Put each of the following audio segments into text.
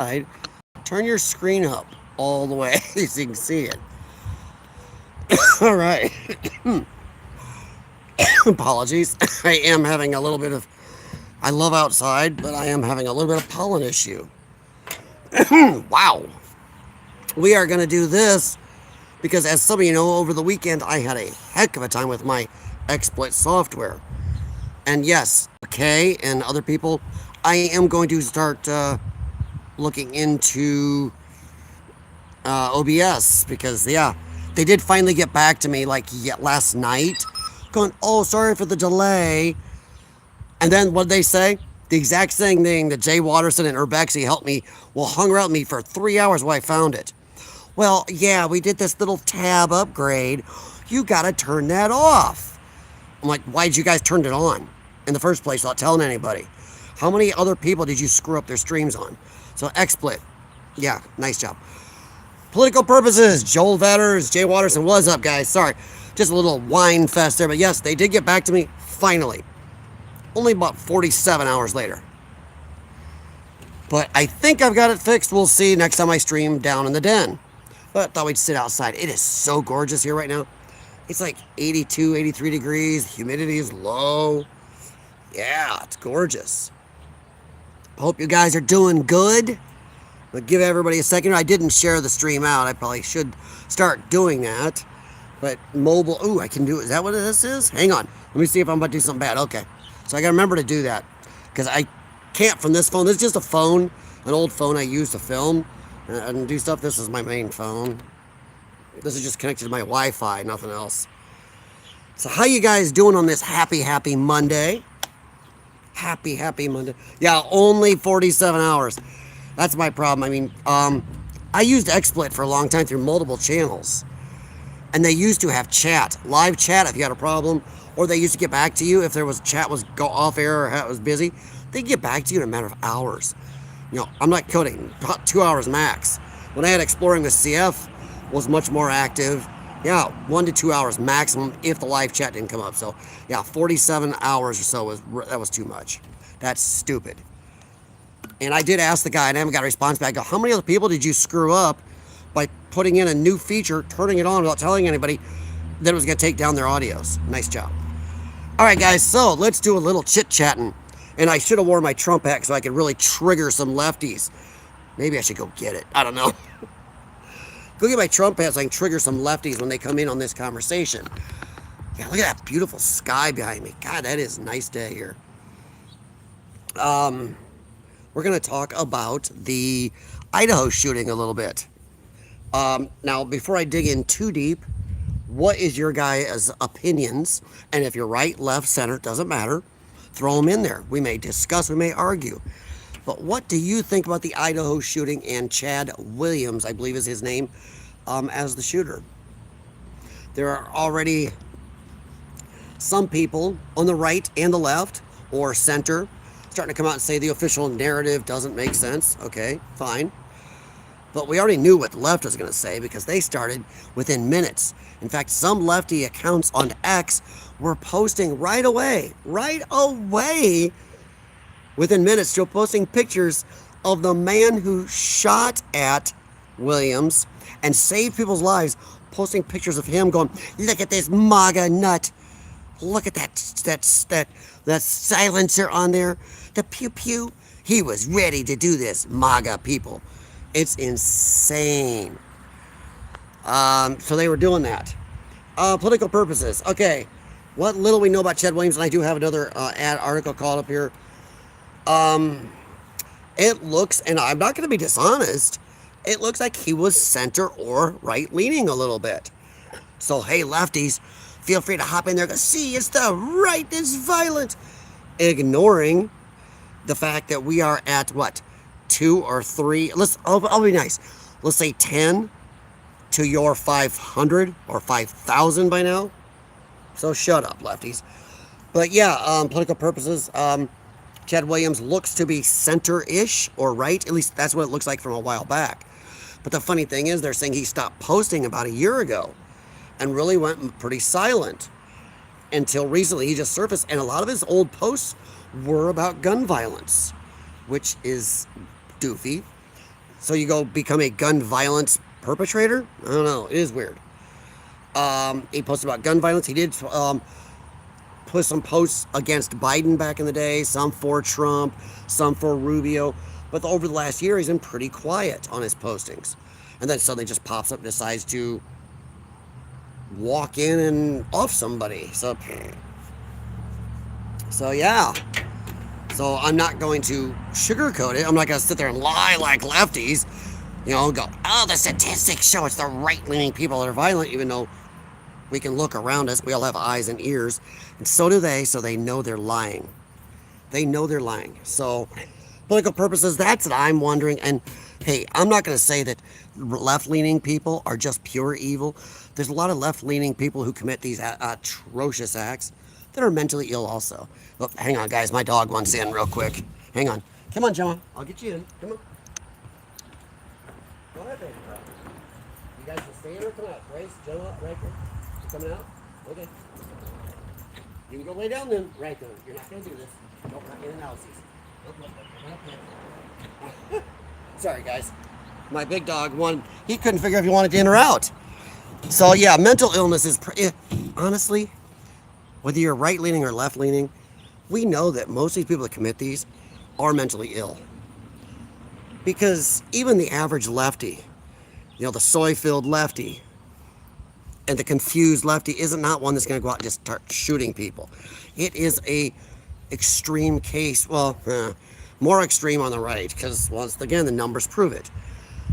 side, turn your screen up all the way so you can see it. All right. Apologies. I am having a little bit of. I love outside, but I am having a little bit of pollen issue. Wow. We are going to do this because, as some of you know, over the weekend I had a heck of a time with my XSplit software. And yes, okay, and other people, I am going to start looking into OBS because, yeah, they did finally get back to me like last night, going, oh, sorry for the delay. And then what did they say? The exact same thing that Jay Watterson and Urbexy helped me, hung around me for 3 hours while I found it. Well, yeah, we did this little tab upgrade. You got to turn that off. I'm like, why did you guys turn it on in the first place without telling anybody? How many other people did you screw up their streams on? So XSplit, yeah, nice job. Political purposes, Joel Vetters, Jay Watterson, what's up, guys? Sorry, just a little whine fest there, but yes, they did get back to me finally. Only about 47 hours later. But I think I've got it fixed. We'll see next time I stream down in the den. But I thought we'd sit outside. It is so gorgeous here right now. It's like 82, 83 degrees. Humidity is low. Yeah, it's gorgeous. Hope you guys are doing good. I'll give everybody a second. I didn't share the stream out. I probably should start doing that. But mobile, ooh, I can do it. Is that what this is? Hang on. Let me see if I'm about to do something bad. Okay. So I got to remember to do that. Because I can't from this phone. This is just a phone. An old phone I use to film and do stuff. This is my main phone. This is just connected to my Wi-Fi, nothing else. So how you guys doing on this happy Monday? Happy Monday. Yeah, only 47 hours. That's my problem. I mean, I used XSplit for a long time through multiple channels. And they used to have chat, live chat if you had a problem. Or they used to get back to you if there was chat was go off air or it was busy. They'd get back to you in a matter of hours. You know, I'm not coding, about 2 hours max. When I had Exploring with CF, was much more active. Yeah, 1 to 2 hours maximum if the live chat didn't come up. So yeah, 47 hours or so that was too much. That's stupid. And I did ask the guy, and I haven't got a response back. I go, how many other people did you screw up by putting in a new feature, turning it on without telling anybody that it was going to take down their audios? Nice job. All right, guys, so let's do a little chit-chatting. And I should have worn my Trump hat so I could really trigger some lefties. Maybe I should go get it. I don't know. Go get my Trump hat so I can trigger some lefties when they come in on this conversation. Yeah, look at that beautiful sky behind me. God, that is a nice day here. We're going to talk about the Idaho shooting a little bit. Now, before I dig in too deep, what is your guys' opinions? And if you're right, left, center, doesn't matter. Throw them in there. We may discuss, we may argue. But what do you think about the Idaho shooting and Chad Williams, I believe is his name, as the shooter? There are already some people on the right and the left, or center, starting to come out and say the official narrative doesn't make sense. Okay, fine. But we already knew what the left was going to say because they started within minutes. In fact, some lefty accounts on X were posting right away, within minutes, still posting pictures of the man who shot at Williams and saved people's lives, posting pictures of him going, look at this MAGA nut. Look at that silencer on there. The pew pew. He was ready to do this, MAGA people. It's insane. So they were doing that. Political purposes. Okay. What little we know about Chad Williams, and I do have another article called up here. It looks, and I'm not going to be dishonest, it looks like he was center or right-leaning a little bit. So, hey, lefties, feel free to hop in there and go, see, it's the right that's violent. Ignoring the fact that we are at, what, 2 or 3, I'll be nice. Let's say 10 to your 500 or 5,000 by now. So shut up, lefties. But yeah, political purposes, Chad Williams looks to be center-ish or right. At least that's what it looks like from a while back. But the funny thing is they're saying he stopped posting about a year ago and really went pretty silent until recently. He just surfaced, and a lot of his old posts were about gun violence, which is doofy. So you go become a gun violence perpetrator? I don't know. It is weird. He posted about gun violence. He did put some posts against Biden back in the day, some for Trump, some for Rubio. But over the last year, he's been pretty quiet on his postings. And then suddenly just pops up and decides to walk in and off somebody. So yeah. So I'm not going to sugarcoat it. I'm not going to sit there and lie like lefties. You know, go, oh, the statistics show it's the right-leaning people that are violent, even though we can look around us. We all have eyes and ears. And so do they, so they know they're lying. They know they're lying. So, political purposes, that's what I'm wondering. And, hey, I'm not going to say that left-leaning people are just pure evil. There's a lot of left-leaning people who commit these atrocious acts that are mentally ill also. Look, hang on, guys. My dog wants in real quick. Hang on. Come on, Gemma. I'll get you in. Come on. Go ahead, baby. You guys will stay in or come out? Grace, Gemma, right there. Coming out? Okay. You can go lay down then. Right there. You're not going to do this. Nope, not in analyses. Nope. Sorry, guys. My big dog, he couldn't figure if he wanted to in or out. So, yeah, mental illness is, honestly, whether you're right-leaning or left-leaning, we know that most of these people that commit these are mentally ill. Because even the average lefty, the soy-filled lefty, and the confused lefty isn't not one that's going to go out and just start shooting people. It is a extreme case. Well, more extreme on the right, because once again, the numbers prove it.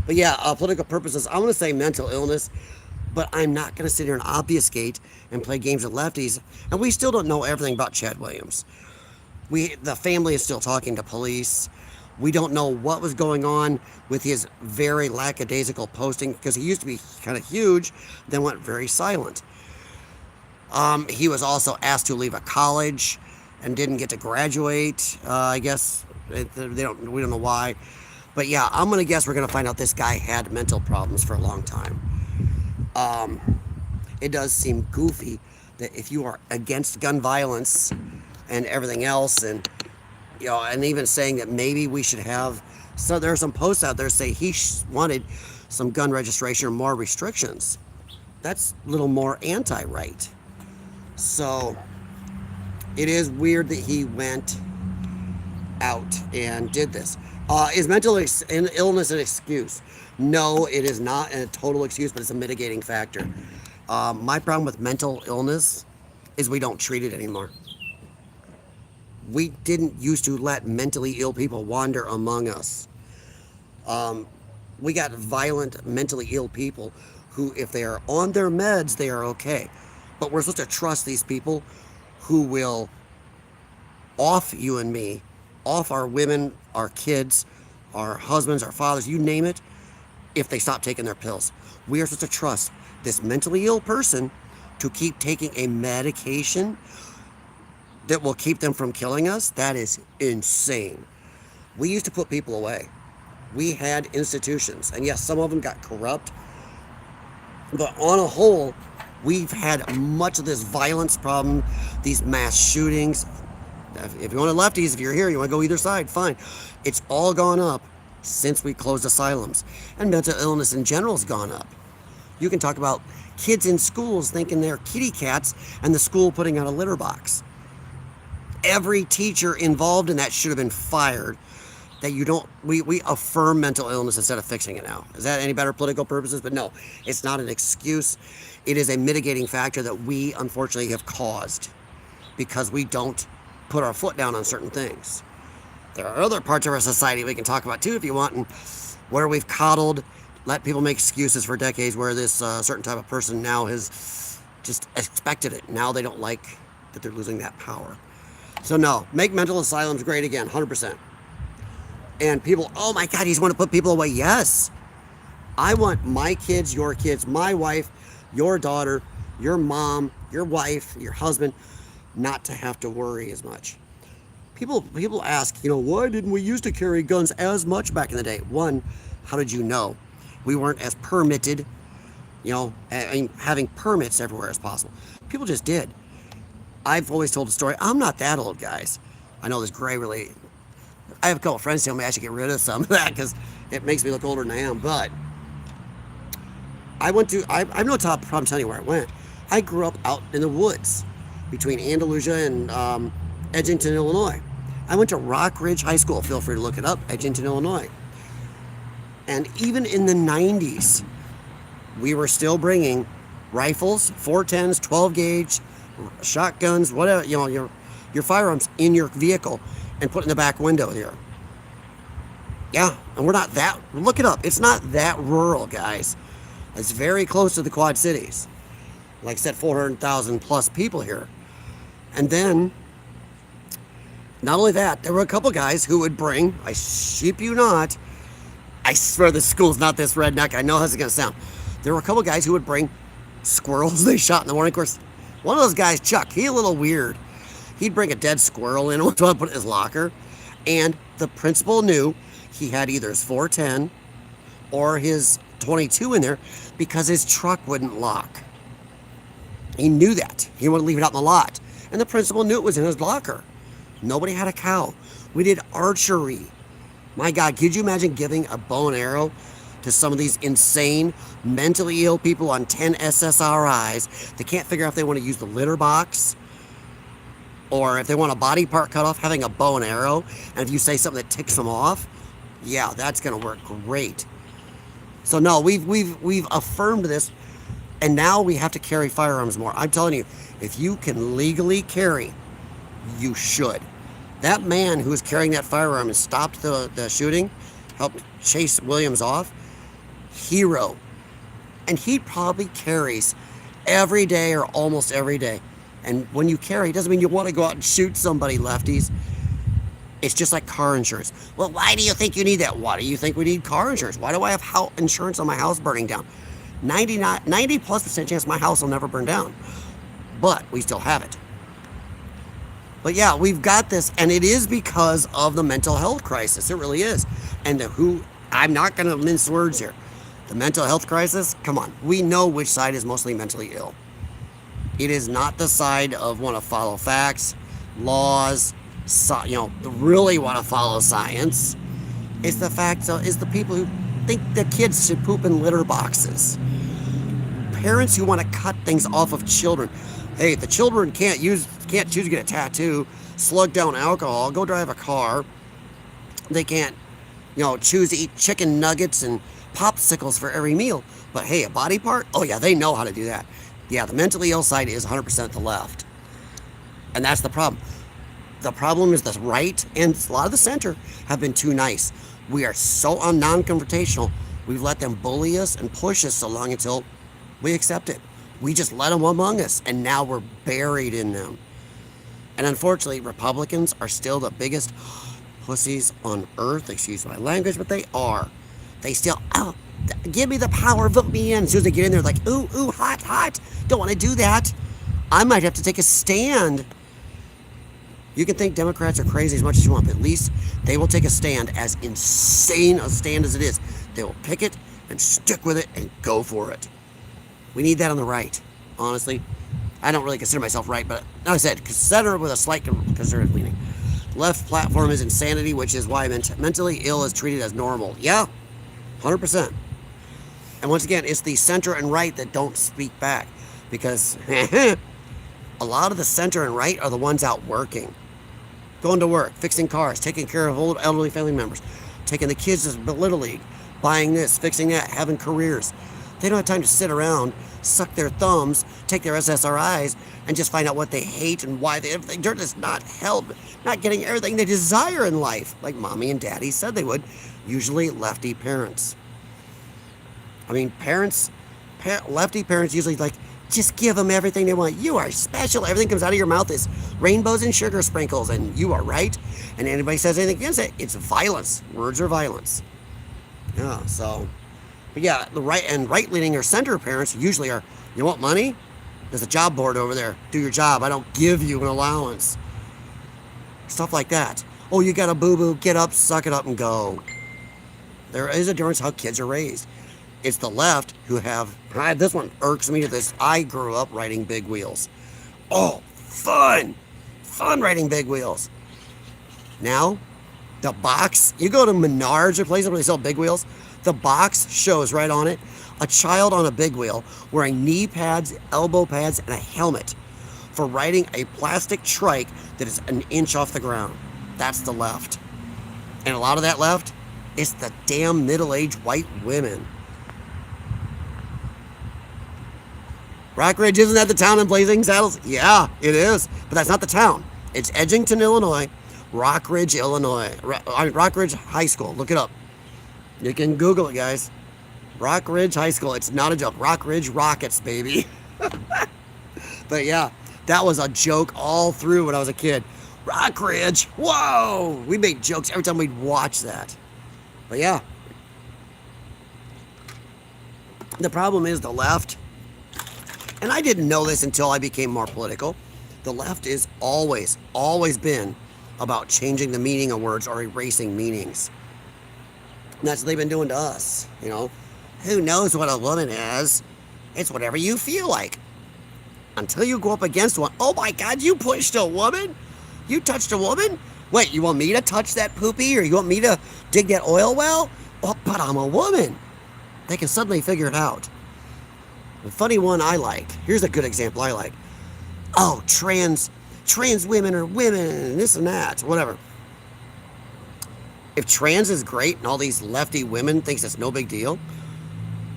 But yeah, political purposes, I want to say mental illness, but I'm not going to sit here and obfuscate and play games with lefties. And we still don't know everything about Chad Williams. The family is still talking to police. We don't know what was going on with his very lackadaisical posting, because he used to be kind of huge, then went very silent. He was also asked to leave a college and didn't get to graduate. I guess we don't know why. But yeah, I'm going to guess we're going to find out this guy had mental problems for a long time. It does seem goofy that if you are against gun violence and everything else, and and even saying that maybe we should have, so there are some posts out there say he wanted some gun registration or more restrictions. That's a little more anti-right. So it is weird that he went out and did this. Is mental illness an excuse? No, it is not a total excuse, but it's a mitigating factor. My problem with mental illness is we don't treat it anymore. We didn't used to let mentally ill people wander among us. We got violent, mentally ill people who, if they are on their meds, they are okay. But we're supposed to trust these people who will off you and me, off our women, our kids, our husbands, our fathers, you name it, if they stop taking their pills. We are supposed to trust this mentally ill person to keep taking a medication that will keep them from killing us. That is insane. We used to put people away. We had institutions, and yes, some of them got corrupt, but on a whole, we've had much of this violence problem, these mass shootings. If you want to lefties, if you're here, you want to go either side, fine. It's all gone up since we closed asylums, and mental illness in general has gone up. You can talk about kids in schools thinking they're kitty cats and the school putting out a litter box. Every teacher involved in that should have been fired. That we affirm mental illness instead of fixing it now. Is that any better political purposes? But no, it's not an excuse. It is a mitigating factor that we unfortunately have caused because we don't put our foot down on certain things. There are other parts of our society we can talk about too if you want, and where we've coddled, let people make excuses for decades where this certain type of person now has just expected it. Now they don't like that they're losing that power. So no, make mental asylums great again, 100%. And people, oh my God, he's want to put people away. Yes. I want my kids, my wife, your daughter, your mom, your wife, your husband, not to have to worry as much. People ask, why didn't we used to carry guns as much back in the day? One, how did you know? We weren't as permitted, having permits everywhere as possible. People just did. I've always told the story. I'm not that old, guys. I know this gray really. I have a couple friends tell me I should get rid of some of that because It makes me look older than I am, but I have no top problem telling you where I went. I grew up out in the woods between Andalusia and Edgington, Illinois. I went to Rock Ridge High School. Feel free to look it up, Edgington, Illinois. And even in the 90s, we were still bringing rifles, 410s, 12 gauge, shotguns, whatever, your firearms in your vehicle and put in the back window here. Yeah, and we're not that, look it up. It's not that rural, guys. It's very close to the Quad Cities. Like I said, 400,000 plus people here. And then, not only that, there were a couple guys who would bring, I sheep you not, I swear the school's not this redneck, I know how it's going to sound. There were a couple guys who would bring squirrels they shot in the morning. Of course, one of those guys, Chuck, he a little weird. He'd bring a dead squirrel in to put in his locker. And the principal knew he had either his 410 or his 22 in there because his truck wouldn't lock. He knew that. He wouldn't leave it out in the lot. And the principal knew it was in his locker. Nobody had a cow. We did archery. My God, could you imagine giving a bow and arrow to some of these insane, mentally ill people on 10 SSRIs? They can't figure out if they want to use the litter box or if they want a body part cut off, having a bow and arrow. And if you say something that ticks them off, yeah, that's going to work great. So no, we've affirmed this, and now we have to carry firearms more. I'm telling you, if you can legally carry, you should. That man who was carrying that firearm and stopped the shooting, helped chase Williams off, hero. And he probably carries every day or almost every day. And when you carry, it doesn't mean you want to go out and shoot somebody, lefties. It's just like car insurance. Well, why do you think you need that? Why do you think we need car insurance? Why do I have insurance on my house burning down? 90+% chance my house will never burn down. But we still have it. But yeah, we've got this, and it is because of the mental health crisis. It really is. And I'm not going to mince words here. The mental health crisis, come on. We know which side is mostly mentally ill. It is not the side of want to follow facts, laws, really want to follow science. It's the fact, it's the people who think the kids should poop in litter boxes. Parents who want to cut things off of children. Hey, the children can't choose to get a tattoo, slug down alcohol, go drive a car. They can't, choose to eat chicken nuggets and popsicles for every meal. But hey, a body part? Oh yeah, they know how to do that. Yeah, the mentally ill side is 100% the left. And that's the problem. The problem is the right and a lot of the center have been too nice. We are so non-confrontational. We've let them bully us and push us so long until we accept it. We just let them among us, and now we're buried in them. And unfortunately, Republicans are still the biggest pussies on earth, excuse my language, but they are. They still, give me the power, vote me in. As soon as they get in there, like, ooh, hot, don't want to do that. I might have to take a stand. You can think Democrats are crazy as much as you want, but at least they will take a stand, as insane a stand as it is. They will pick it and stick with it and go for it. We need that on the right, honestly. I don't really consider myself right, but like I said, center with a slight conservative leaning. Left platform is insanity, which is why mentally ill is treated as normal. Yeah, 100%. And once again, it's the center and right that don't speak back, because a lot of the center and right are the ones out working. Going to work, fixing cars, taking care of old elderly family members, taking the kids to Little League, buying this, fixing that, having careers. They don't have time to sit around, suck their thumbs, take their SSRIs, and just find out what they hate and why they're just not getting everything they desire in life, like mommy and daddy said they would, usually lefty parents. I mean, lefty parents usually just give them everything they want. You are special. Everything comes out of your mouth is rainbows and sugar sprinkles, and you are right. And anybody says anything against it, it's violence. Words are violence. Yeah, so... But yeah, the right-leaning or center parents usually are, you want money? There's a job board over there. Do your job. I don't give you an allowance. Stuff like that. Oh, you got a boo-boo. Get up, suck it up, and go. There is a difference how kids are raised. It's the left who have... This one irks me to this. I grew up riding big wheels. Oh, fun! Fun riding big wheels. Now, The box, you go to Menards or places where they sell big wheels, the box shows right on it a child on a big wheel wearing knee pads, elbow pads, and a helmet for riding a plastic trike that is an inch off the ground. That's the left. And a lot of that left is the damn middle-aged white women. Rockridge, isn't that the town in Blazing Saddles? Yeah, it is. But that's not the town. It's Edgington, Illinois. Rockridge, Illinois. Rockridge High School. Look it up. You can Google it, guys. Rockridge High School. It's not a joke. Rockridge Rockets, baby. But yeah, that was a joke all through when I was a kid. Rockridge. Whoa! We made jokes every time we'd watch that. But yeah. The problem is the left. And I didn't know this until I became more political. The left is always been about changing the meaning of words or erasing meanings. And that's what they've been doing to us, you know. Who knows what a woman is? It's whatever you feel like. Until you go up against one. Oh my God, you pushed a woman? You touched a woman? Wait, you want me to touch that poopy or you want me to dig that oil well? Oh, but I'm a woman. They can suddenly figure it out. The funny one I like, here's a good example I like. Oh, trans women are women, and this and that, whatever. If trans is great and all these lefty women thinks it's no big deal,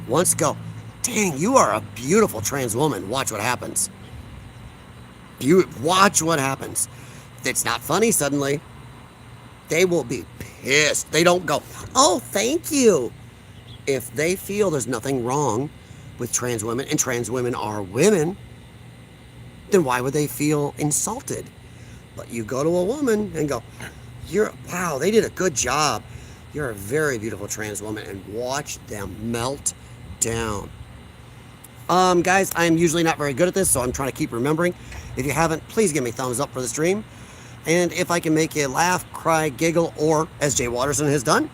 once go, dang, you are a beautiful trans woman. Watch what happens. Watch what happens. If it's not funny suddenly, they will be pissed. They don't go, oh, thank you. If they feel there's nothing wrong with trans women, and trans women are women, then why would they feel insulted? But you go to a woman and go, wow, they did a good job. You're a very beautiful trans woman, and watch them melt down. Guys, I'm usually not very good at this, so I'm trying to keep remembering. If you haven't, please give me a thumbs up for the stream. And if I can make you laugh, cry, giggle, or, as Jay Watterson has done,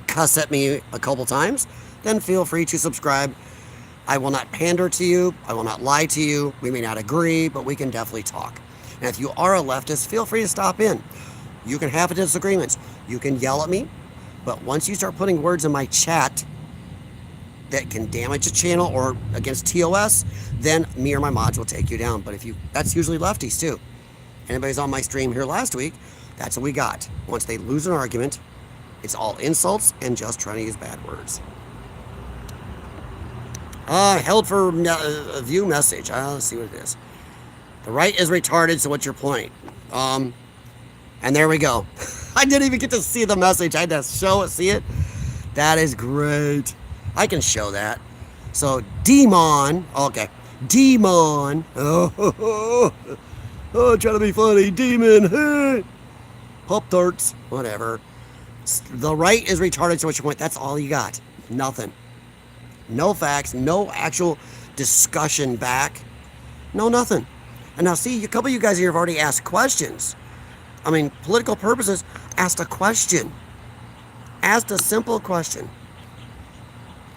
cuss at me a couple times, then feel free to subscribe. I will not pander to you. I will not lie to you. We may not agree, but we can definitely talk. And if you are a leftist, feel free to stop in. You can have disagreements. You can yell at me. But once you start putting words in my chat that can damage the channel or against TOS, then me or my mods will take you down. But that's usually lefties too. Anybody's on my stream here last week, that's what we got. Once they lose an argument, it's all insults and just trying to use bad words. Held for a view message. Let's see what it is. The right is retarded, so what's your point? And there we go. I didn't even get to see the message. I had to see it. That is great. I can show that. So, Demon. Okay. Demon. Oh, trying to be funny. Demon. Pop-Tarts. Whatever. The right is retarded, so what's your point? That's all you got. Nothing. No facts, no actual discussion back, no nothing. And now see, a couple of you guys here have already asked questions. I mean, political purposes, asked a question. Asked a simple question.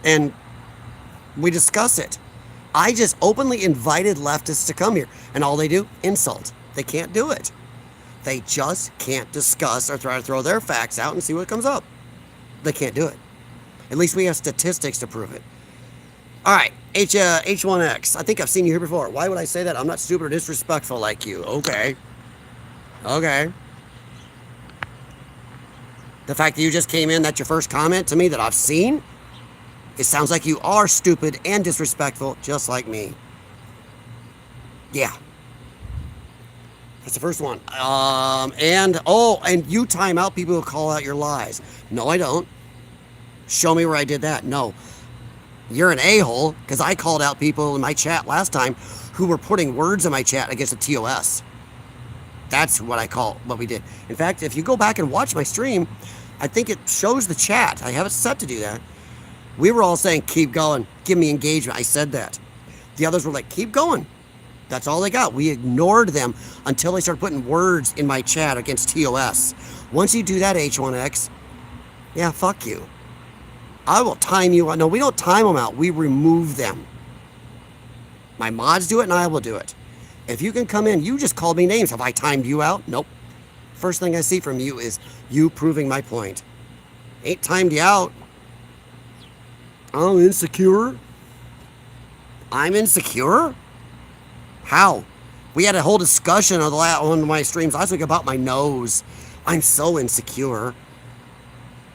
And we discuss it. I just openly invited leftists to come here. And all they do, insult. They can't do it. They just can't discuss or try to throw their facts out and see what comes up. They can't do it. At least we have statistics to prove it. All right, H1X. I think I've seen you here before. Why would I say that? I'm not stupid or disrespectful like you. Okay. The fact that you just came in, that's your first comment to me that I've seen. It sounds like you are stupid and disrespectful, just like me. Yeah. That's the first one. And you time out people who call out your lies. No, I don't. Show me where I did that. No. You're an a-hole, because I called out people in my chat last time who were putting words in my chat against the TOS. That's what we did. In fact, if you go back and watch my stream, I think it shows the chat. I have it set to do that. We were all saying, keep going, give me engagement. I said that. The others were like, keep going. That's all they got. We ignored them until they started putting words in my chat against TOS. Once you do that, H1X, yeah, fuck you. I will time you out. No, we don't time them out. We remove them. My mods do it and I will do it. If you can come in, you just called me names. Have I timed you out? Nope. First thing I see from you is you proving my point. Ain't timed you out. I'm insecure. I'm insecure? How? We had a whole discussion on one of my streams last week about my nose. I'm so insecure.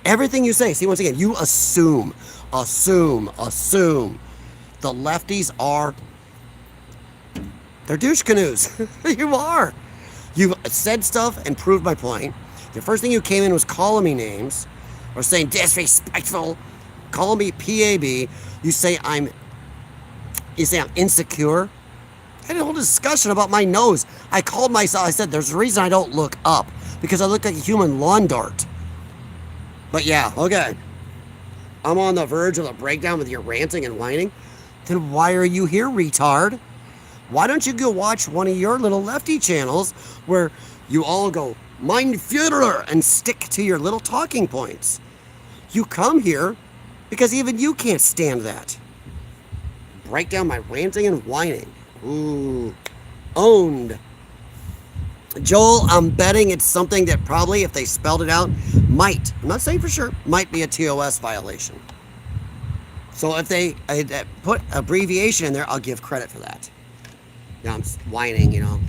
Everything you say, see, once again, you assume. The lefties are, they're douche canoes. You are. You've said stuff and proved my point. The first thing you came in was calling me names or saying disrespectful. Call me PAB. You say I'm insecure. I had a whole discussion about my nose. I called myself, I said, there's a reason I don't look up, because I look like a human lawn dart. But yeah, okay. I'm on the verge of a breakdown with your ranting and whining. Then why are you here, retard? Why don't you go watch one of your little lefty channels where you all go, mein Führer, and stick to your little talking points? You come here because even you can't stand that. Break down my ranting and whining. Ooh, owned. Joel, I'm betting it's something that probably, if they spelled it out, might, I'm not saying for sure, might be a TOS violation. So if they put abbreviation in there, I'll give credit for that. Now I'm whining, you know.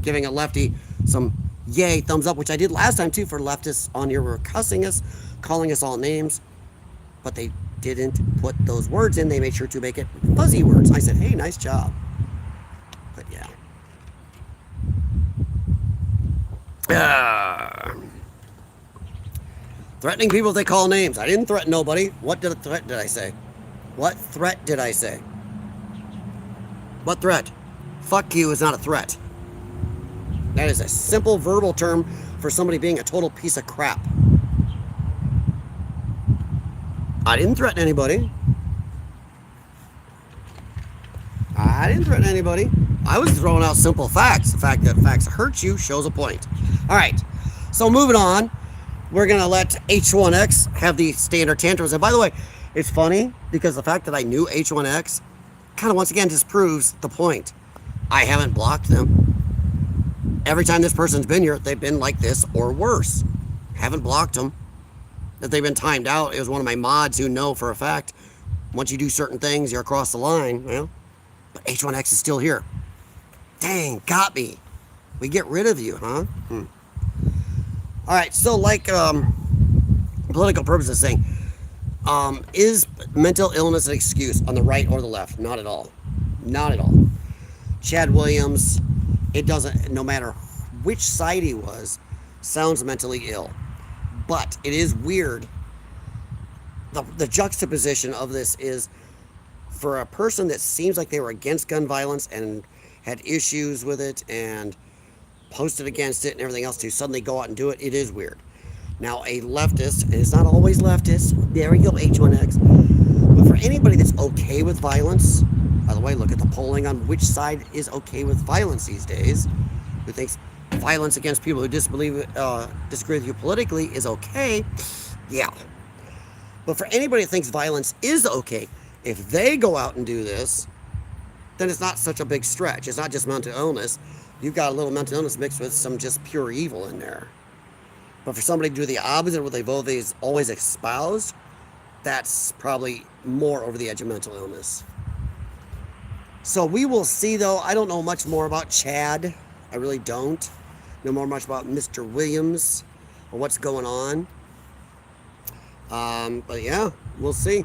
Giving a lefty some yay thumbs up, which I did last time too for leftists on here who were cussing us, calling us all names. But they didn't put those words in. They made sure to make it fuzzy words. I said, hey, nice job. But yeah. Threatening people they call names. I didn't threaten nobody. What threat did I say? What threat did I say? What threat? Fuck you is not a threat. That is a simple verbal term for somebody being a total piece of crap. I didn't threaten anybody. I didn't threaten anybody. I was throwing out simple facts. The fact that facts hurt you shows a point. All right. So moving on, we're going to let H1X have the standard tantrums. And by the way, it's funny because the fact that I knew H1X kind of once again just proves the point. I haven't blocked them. Every time this person's been here, they've been like this or worse. Haven't blocked them. That they've been timed out. It was one of my mods who know for a fact once you do certain things, you're across the line. Well, but H1X is still here. Dang, got me. We get rid of you, huh? All right, so like political purposes saying, is mental illness an excuse on the right or the left? Not at all. Not at all. Chad Williams, it doesn't, no matter which side he was, sounds mentally ill. But it is weird. The juxtaposition of this is for a person that seems like they were against gun violence and had issues with it and posted against it and everything else to suddenly go out and do it, it is weird. Now, a leftist, and it's not always leftist, there we go, H1X, but for anybody that's okay with violence, by the way, look at the polling on which side is okay with violence these days, who thinks violence against people who disagree with you politically is okay, yeah. But for anybody that thinks violence is okay, if they go out and do this, then it's not such a big stretch. It's not just mental illness. You've got a little mental illness mixed with some just pure evil in there. But for somebody to do the opposite of what they've always espoused, that's probably more over the edge of mental illness. So we will see, though. I don't know much more about Chad. I really don't know much about Mr. Williams or what's going on. But yeah, we'll see.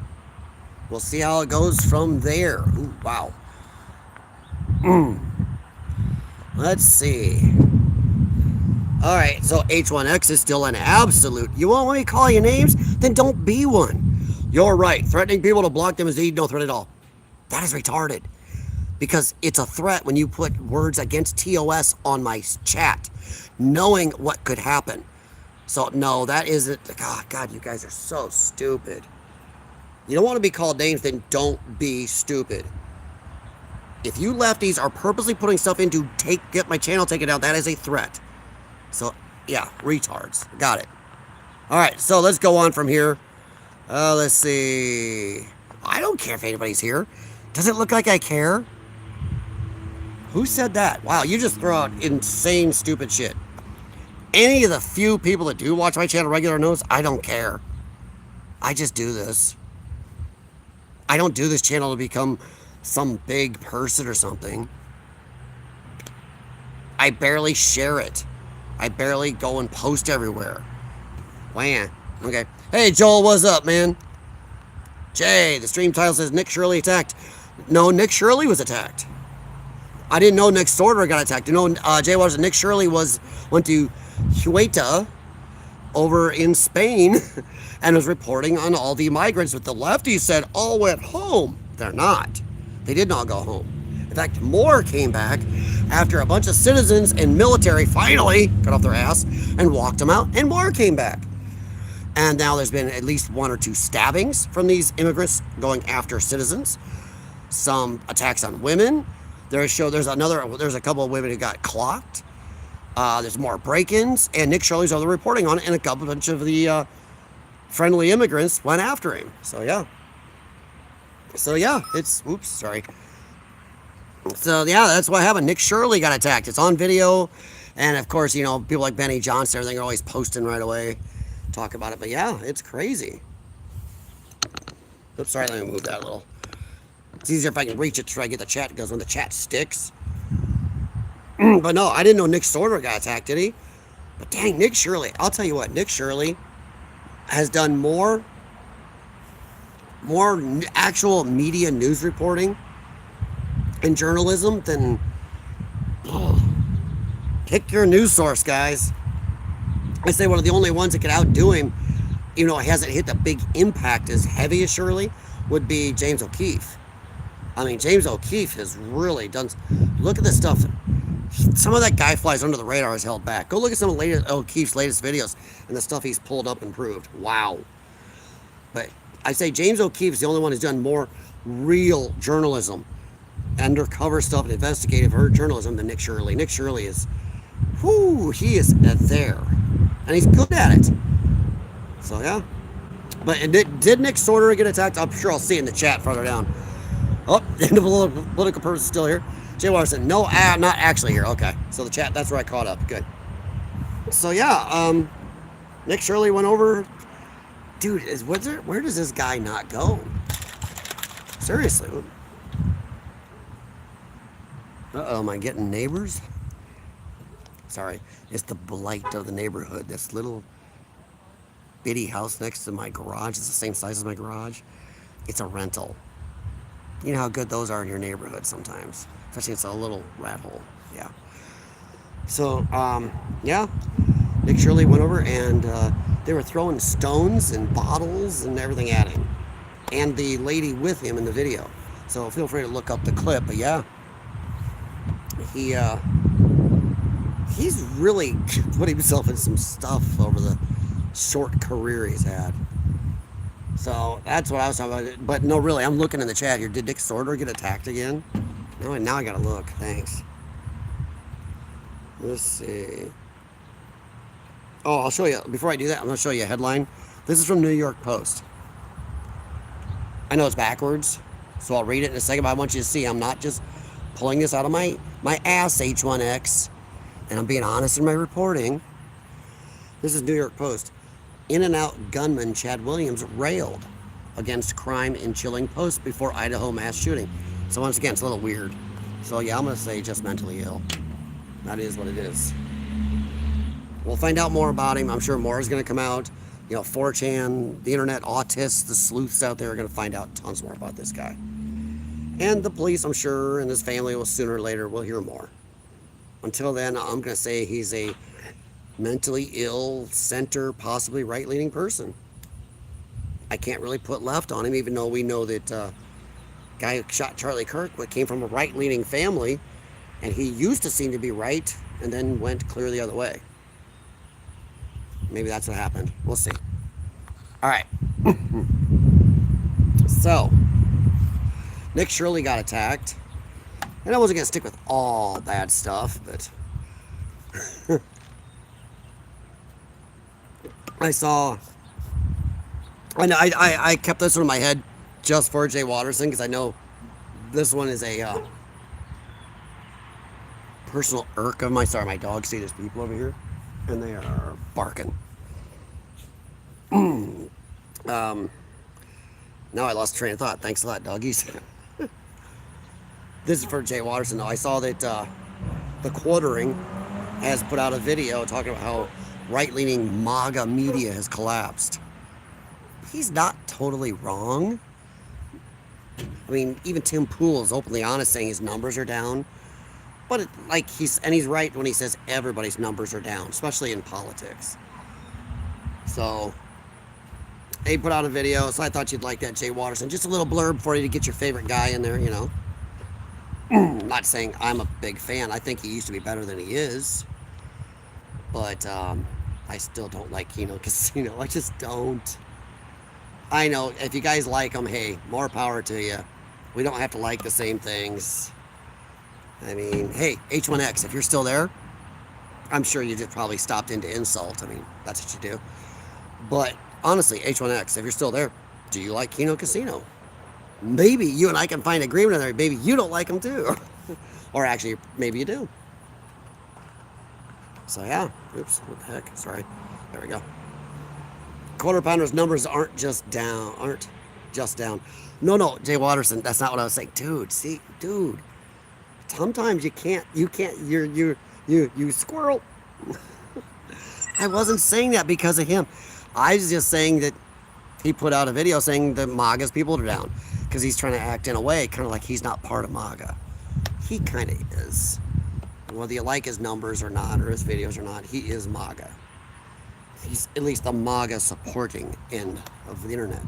We'll see how it goes from there. Ooh, wow. Let's see. All right, so H1X is still an absolute. You won't let me call you names? Then don't be one. You're right. Threatening people to block them is indeed no threat at all. That is retarded. Because it's a threat when you put words against TOS on my chat, knowing what could happen. So, no, that isn't. Oh, God, you guys are so stupid. You don't want to be called names, then don't be stupid. If you lefties are purposely putting stuff in to get my channel taken down, that is a threat. So, yeah, retards. Got it. All right, so let's go on from here. Let's see. I don't care if anybody's here. Does it look like I care? Who said that? Wow, you just throw out insane, stupid shit. Any of the few people that do watch my channel regular knows I don't care. I just do this. I don't do this channel to become some big person or something. I barely share it. I barely go and post everywhere. Wow. Okay. Hey, Joel, what's up, man? Jay, the stream title says Nick Shirley attacked. No, Nick Shirley was attacked. I didn't know Nick Sorter got attacked. You know, Jay Waters, Nick Shirley went to Ceuta over in Spain and was reporting on all the migrants. But the lefties said all went home. They're not. They did not go home. In fact, more came back after a bunch of citizens and military finally got off their ass and walked them out, and more came back. And now there's been at least 1 or 2 stabbings from these immigrants going after citizens. Some attacks on women. There's a couple of women who got clocked. There's more break-ins, and Nick Shirley's other reporting on it, and a bunch of the friendly immigrants went after him. So yeah, oops, sorry. So yeah, that's what happened. Nick Shirley got attacked. It's on video, and of course, you know, people like Benny Johnson, everything are always posting right away, talk about it. But yeah, it's crazy. Oops, sorry, let me move that a little. It's easier if I can reach it to try to get the chat, because when the chat sticks. But no, I didn't know Nick Sorter got attacked, did he? But dang, Nick Shirley. I'll tell you what, Nick Shirley has done more actual media news reporting and journalism than... pick your news source, guys. I say one of the only ones that could outdo him, even though it hasn't hit the big impact as heavy as Shirley, would be James O'Keefe. I mean, James O'Keefe has really done... Look at this stuff. Some of that guy flies under the radar is held back. Go look at some of O'Keefe's latest videos and the stuff he's pulled up and proved. Wow. But I say James O'Keefe is the only one who's done more real journalism, undercover stuff, and investigative journalism than Nick Shirley. Nick Shirley is, he is there. And he's good at it. So, yeah. But did Nick Sorter get attacked? I'm sure I'll see it in the chat further down. Oh, the political person is still here. Jay Water said, no, I'm not actually here. Okay. So the chat, that's where I caught up. Good. So, yeah. Nick Shirley went over. Dude, where does this guy not go? Seriously. Uh-oh, am I getting neighbors? Sorry. It's the blight of the neighborhood. This little bitty house next to my garage. It's the same size as my garage. It's a rental. You know how good those are in your neighborhood sometimes. Especially it's a little rat hole. Yeah. So, yeah. Nick Shirley went over and they were throwing stones and bottles and everything at him. And the lady with him in the video. So feel free to look up the clip. But yeah. He's really put himself in some stuff over the short career he's had. So that's what I was talking about. But no, really, I'm looking in the chat here. Did Nick Sorter get attacked again? No, now I gotta look. Thanks. Let's see. Oh, I'll show you. Before I do that, I'm gonna show you a headline. This is from New York Post. I know it's backwards, so I'll read it in a second, but I want you to see I'm not just pulling this out of my ass, H1X, and I'm being honest in my reporting. This is New York Post. In-and-out gunman Chad Williams railed against crime in chilling post before Idaho mass shooting. So once again, it's a little weird. So yeah, I'm going to say just mentally ill. That is what it is. We'll find out more about him. I'm sure more is going to come out. You know, 4chan, the internet autists, the sleuths out there are going to find out tons more about this guy. And the police, I'm sure, and his family will sooner or later will hear more. Until then, I'm going to say he's a mentally ill, center, possibly right-leaning person. I can't really put left on him, even though we know that guy who shot Charlie Kirk came from a right-leaning family, and he used to seem to be right, and then went clear the other way. Maybe that's what happened. We'll see. All right. So, Nick Shirley got attacked. And I wasn't going to stick with all bad stuff, but I kept this one in my head just for Jay Watterson, because I know this one is a personal irk of mine. Sorry, my dog see there's people over here. And they are barking. Now I lost train of thought. Thanks a lot, doggies. This is for Jay Watterson, though. I saw that the Quartering has put out a video talking about how right-leaning MAGA media has collapsed. He's not totally wrong. I mean, even Tim Pool is openly honest saying his numbers are down. But he's right when he says everybody's numbers are down, especially in politics. So they put out a video, so I thought you'd like that, Jay Watterson. Just a little blurb for you to get your favorite guy in there, you know. Not saying I'm a big fan. I think he used to be better than he is. But I still don't like Kino Casino. I just don't. I know, if you guys like him, hey, more power to you. We don't have to like the same things. I mean, hey, H1X, if you're still there, I'm sure you just probably stopped in to insult. I mean, that's what you do. But honestly, H1X, if you're still there, do you like Kino Casino? Maybe you and I can find agreement on there. Maybe you don't like him too. Or actually, maybe you do. So yeah, oops, what the heck, sorry. There we go. Quarter Pounder's numbers aren't just down. No, Jay Watterson, that's not what I was saying. Dude, sometimes you squirrel. I wasn't saying that because of him. I was just saying that he put out a video saying that MAGA's people are down because he's trying to act in a way kind of like he's not part of MAGA. He kind of is. Whether you like his numbers or not, or his videos or not, he is MAGA. He's at least the MAGA supporting end of the internet.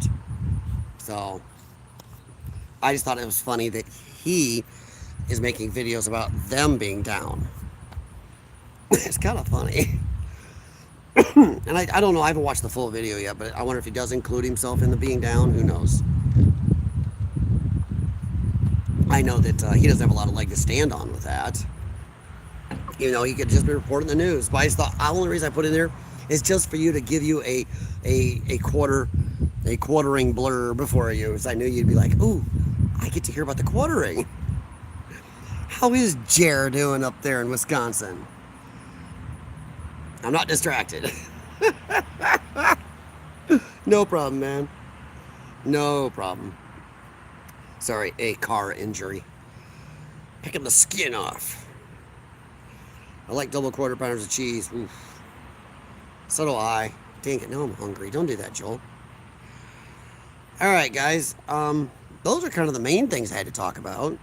So I just thought it was funny that he is making videos about them being down. It's kind of funny. And I don't know, I haven't watched the full video yet, but I wonder if he does include himself in the being down. Who knows? I know that he doesn't have a lot of leg to stand on with that. You know, he could just be reporting the news. But I just thought the only reason I put in there is just for you to give you a quartering blurb before you, because I knew you'd be like, ooh, I get to hear about the Quartering. How is Jer doing up there in Wisconsin? I'm not distracted. No problem, man. No problem. Sorry, a car injury. Picking the skin off. I like double quarter pounders of cheese. Oof. So do I. Dang it, now I'm hungry. Don't do that, Joel. Alright, guys. Those are kind of the main things I had to talk about.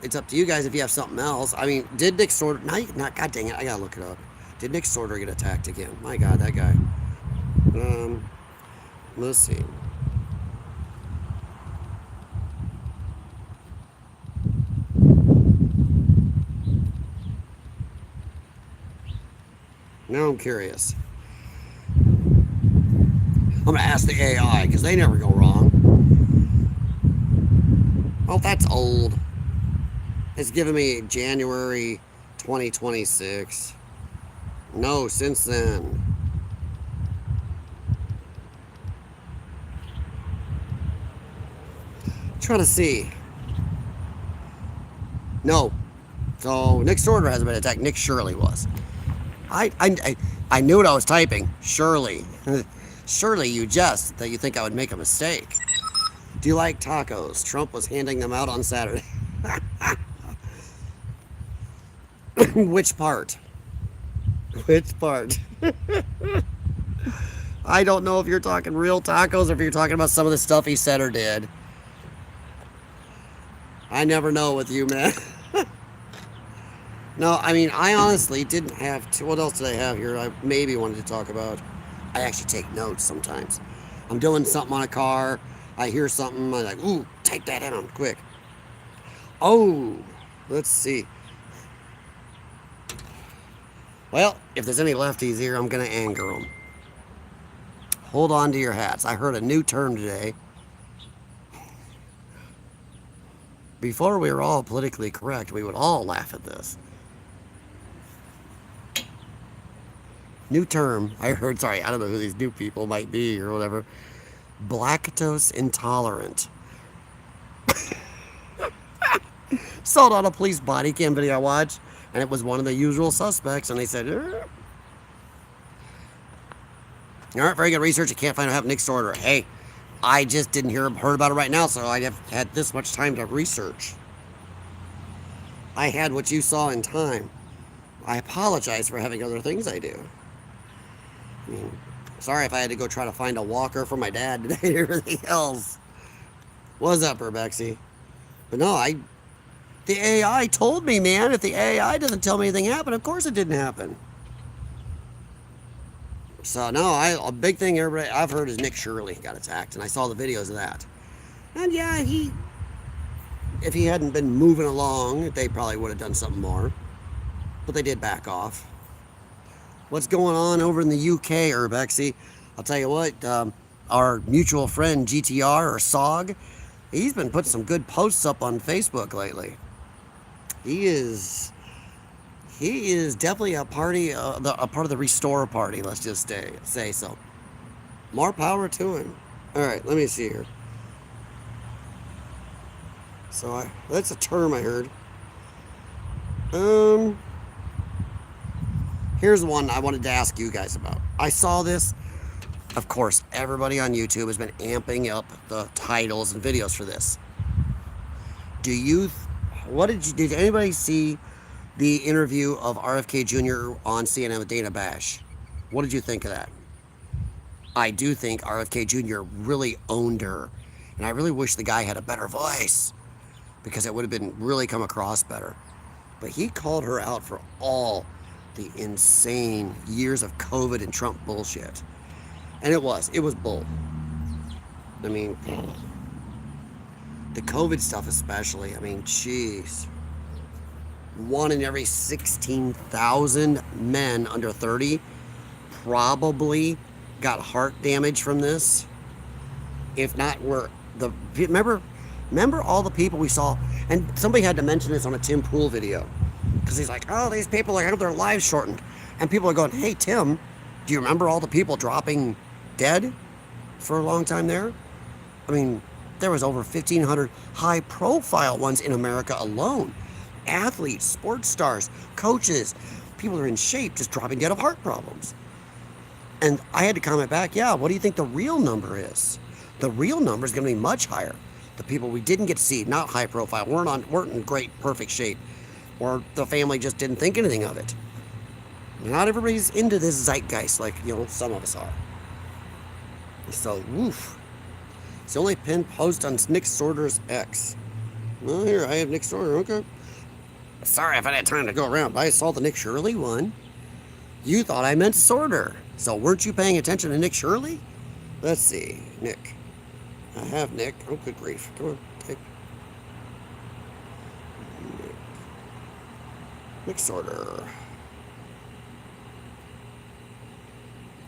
It's up to you guys if you have something else. I mean, did Nick Sorter... God dang it, I gotta look it up. Did Nick Sorter get attacked again? My God, that guy. Let's see. Now I'm curious. I'm going to ask the AI, because they never go wrong. Oh, that's old. It's giving me January 2026. No, since then. Trying to see. No. So, Nick Sorter hasn't been attacked. Nick Shirley was. I knew what I was typing. Shirley. Surely you jest that you think I would make a mistake. Do you like tacos? Trump was handing them out on Saturday. Which part? Which part? I don't know if you're talking real tacos or if you're talking about some of the stuff he said or did. I never know with you, man. No, I mean, I honestly didn't have to. What else did I have here I maybe wanted to talk about? I actually take notes sometimes. I'm doing something on a car. I hear something. I'm like, ooh, type that in quick. Oh, let's see. Well, if there's any lefties here, I'm going to anger them. Hold on to your hats. I heard a new term today. Before we were all politically correct, we would all laugh at this. New term, I heard, sorry, I don't know who these new people might be or whatever. Lactose intolerant. Saw it on a police body cam video I watched, and it was one of the usual suspects, and they said, All right, very good research. I can't find out what happened to Nick Sorter. Hey, I just didn't heard about it right now, so I have had this much time to research. I had what you saw in time. I apologize for having other things I do. I mean, sorry if I had to go try to find a walker for my dad today and everything else. What's up, Urbexy? But no, the AI told me, man. If the AI doesn't tell me anything happened, of course it didn't happen. So no, a big thing everybody I've heard is Nick Shirley got attacked, and I saw the videos of that. And yeah, if he hadn't been moving along, they probably would have done something more. But they did back off. What's going on over in the UK, Urbexy? I'll tell you what, our mutual friend GTR or SOG, he's been putting some good posts up on Facebook lately. He is definitely a part of the Restore Party, let's just say so. More power to him. All right, let me see here. So that's a term I heard. Here's one I wanted to ask you guys about. I saw this. Of course, everybody on YouTube has been amping up the titles and videos for this. Did anybody see the interview of RFK Jr. on CNN with Dana Bash? What did you think of that? I do think RFK Jr. really owned her. And I really wish the guy had a better voice, because it would have been really come across better. But he called her out for all the insane years of COVID and Trump bullshit. And it was bull. I mean, the COVID stuff especially, I mean, jeez. 1 in every 16,000 men under 30 probably got heart damage from this. If not, remember all the people we saw, and somebody had to mention this on a Tim Pool video, because he's like, oh, these people are having their lives shortened. And people are going, hey, Tim, do you remember all the people dropping dead for a long time there? I mean, there was over 1,500 high-profile ones in America alone. Athletes, sports stars, coaches, people are in shape, just dropping dead of heart problems. And I had to comment back, yeah, what do you think the real number is? The real number is going to be much higher. The people we didn't get to see, not high profile, weren't in great, perfect shape, or the family just didn't think anything of it. Not everybody's into this zeitgeist like, some of us are. So, woof. It's the only pinned post on Nick Sorter's X. Well, here, I have Nick Sorter, okay. Sorry if I had time to go around, but I saw the Nick Shirley one. You thought I meant Sorter. So weren't you paying attention to Nick Shirley? Let's see, Nick. I have Nick. Oh, good grief. Come on, take. Nick Sorter.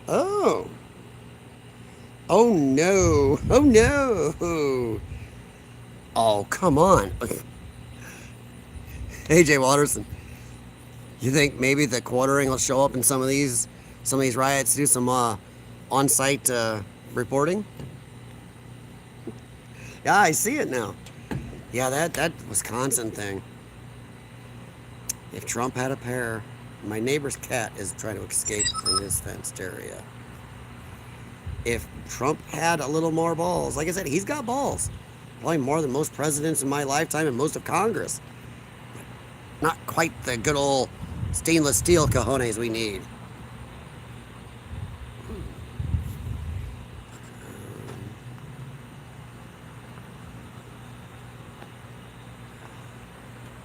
Oh. Oh no. Oh no. Oh, come on. AJ Watterson, you think maybe the quartering will show up in some of these riots, do some on-site reporting? Yeah, I see it now. Yeah, that Wisconsin thing. If Trump had a pair, my neighbor's cat is trying to escape from his fenced area. If Trump had a little more balls, like I said, he's got balls. Probably more than most presidents in my lifetime and most of Congress. Not quite the good old stainless steel cojones we need.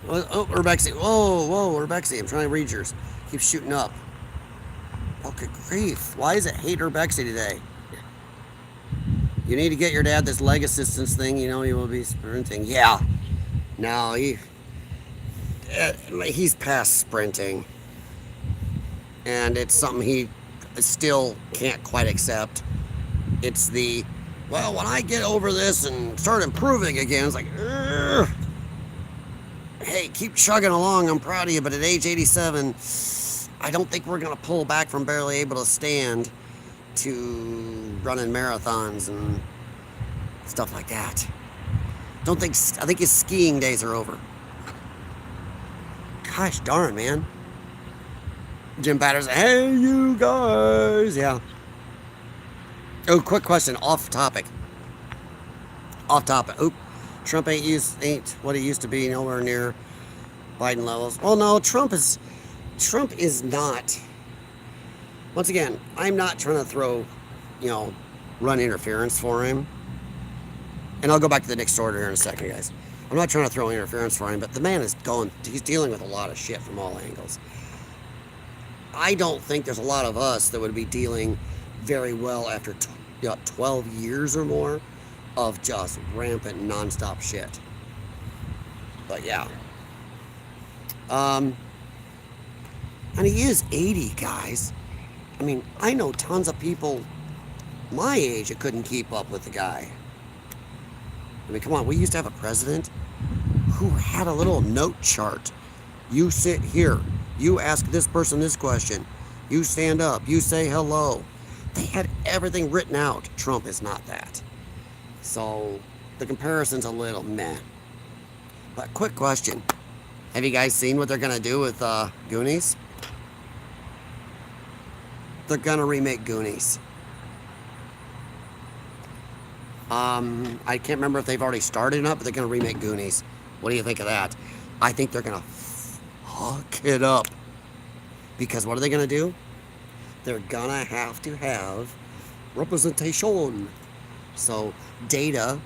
Oh, Urbexy. Whoa, Urbexy. I'm trying to read yours. Keeps shooting up. Oh, good grief. Why is it hate Urbexy today? You need to get your dad this leg assistance thing. He will be sprinting. Yeah. No, he's past sprinting. And it's something he still can't quite accept. It's when I get over this and start improving again, it's like, ugh. Hey, keep chugging along. I'm proud of you. But at age 87, I don't think we're going to pull back from barely able to stand to running marathons and stuff like that. I think his skiing days are over. Gosh darn, man. Jim Patterson, hey, you guys. Yeah. Oh, quick question, off topic. Off topic. Oop. Trump ain't what he used to be, nowhere near Biden levels. Well, no, Trump is not. Once again, I'm not trying to throw, you know, run interference for him. And I'll go back to the next order here in a second, guys. I'm not trying to throw interference for him, but the man he's dealing with a lot of shit from all angles. I don't think there's a lot of us that would be dealing very well after 12 years or more of just rampant, nonstop shit. But yeah. And he is 80, guys. I mean, I know tons of people my age that couldn't keep up with the guy. I mean, come on, we used to have a president who had a little note chart. You sit here, you ask this person this question, you stand up, you say hello. They had everything written out. Trump is not that. So the comparison's a little meh. But quick question. Have you guys seen what they're going to do with Goonies? They're going to remake Goonies. I can't remember if they've already started it up, but they're going to remake Goonies. What do you think of that? I think they're going to fuck it up. Because what are they going to do? They're going to have representation. So, Data,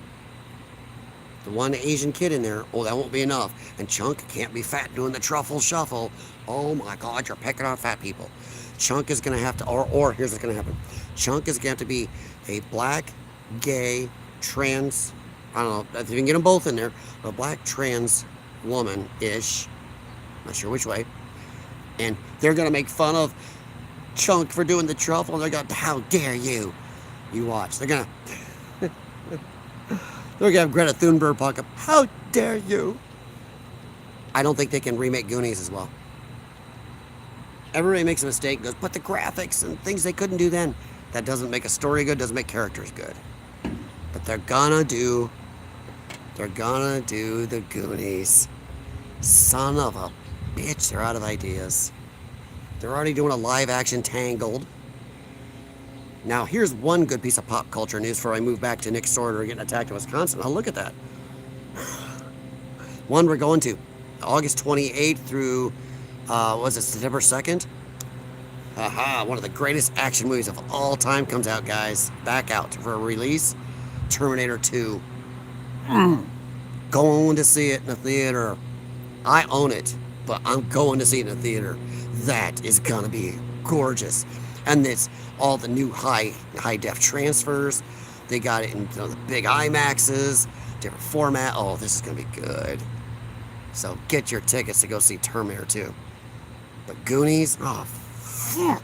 the one Asian kid in there, oh, that won't be enough. And Chunk can't be fat doing the truffle shuffle. Oh my God, you're picking on fat people. Chunk is going to have to, or here's what's going to happen. Chunk is going to have to be a black, gay, trans, I don't know if you can get them both in there, a black trans woman-ish, not sure which way, and they're going to make fun of Chunk for doing the truffle, and they're going to, how dare you? You watch. They're going to have Greta Thunberg pop up, how dare you? I don't think they can remake Goonies as well. Everybody makes a mistake and goes, but the graphics and things they couldn't do then. That doesn't make a story good, doesn't make characters good. But they're gonna do the Goonies. Son of a bitch, they're out of ideas. They're already doing a live action Tangled. Now, here's one good piece of pop culture news before I move back to Nick Sorter getting attacked in Wisconsin. Oh, look at that. One we're going to. August 28th through, September 2nd? Haha, one of the greatest action movies of all time comes out, guys. Back out for a release. Terminator 2. Going to see it in the theater. I own it, but I'm going to see it in the theater. That is going to be gorgeous. And it's all the new high def transfers. They got it in the big IMAXs, different format. Oh, this is going to be good. So get your tickets to go see Terminator 2. But Goonies, oh, fuck.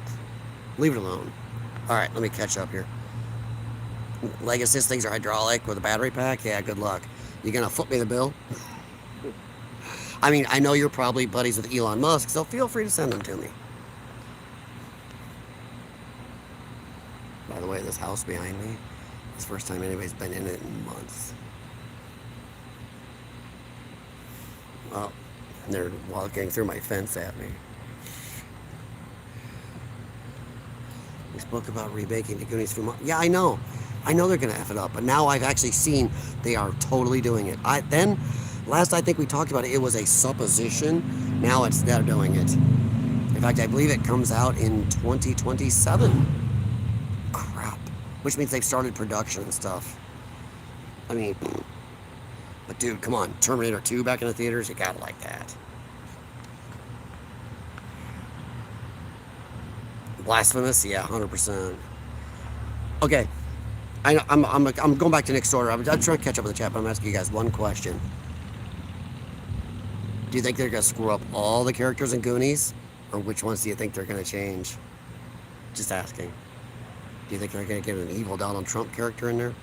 Leave it alone. All right, let me catch up here. Legacy things are hydraulic with a battery pack. Yeah, good luck. You gonna flip me the bill? I mean, I know you're probably buddies with Elon Musk, so feel free to send them to me. By the way, this house behind me, it's the first time anybody's been in it in months. Well, they're walking through my fence at me. We spoke about rebaking the Goonies from... Yeah, I know. I know they're going to F it up, but now I've actually seen they are totally doing it. Last I think we talked about it, it was a supposition. Now they're doing it. In fact, I believe it comes out in 2027. Crap. Which means they've started production and stuff. I mean, but dude, come on. Terminator 2 back in the theaters, you gotta like that. Blasphemous? Yeah, 100%. Okay. I'm going back to Nick's order. I'm trying to catch up with the chat, but I'm asking you guys one question. Do you think they're going to screw up all the characters in Goonies? Or which ones do you think they're going to change? Just asking. Do you think they're going to get an evil Donald Trump character in there?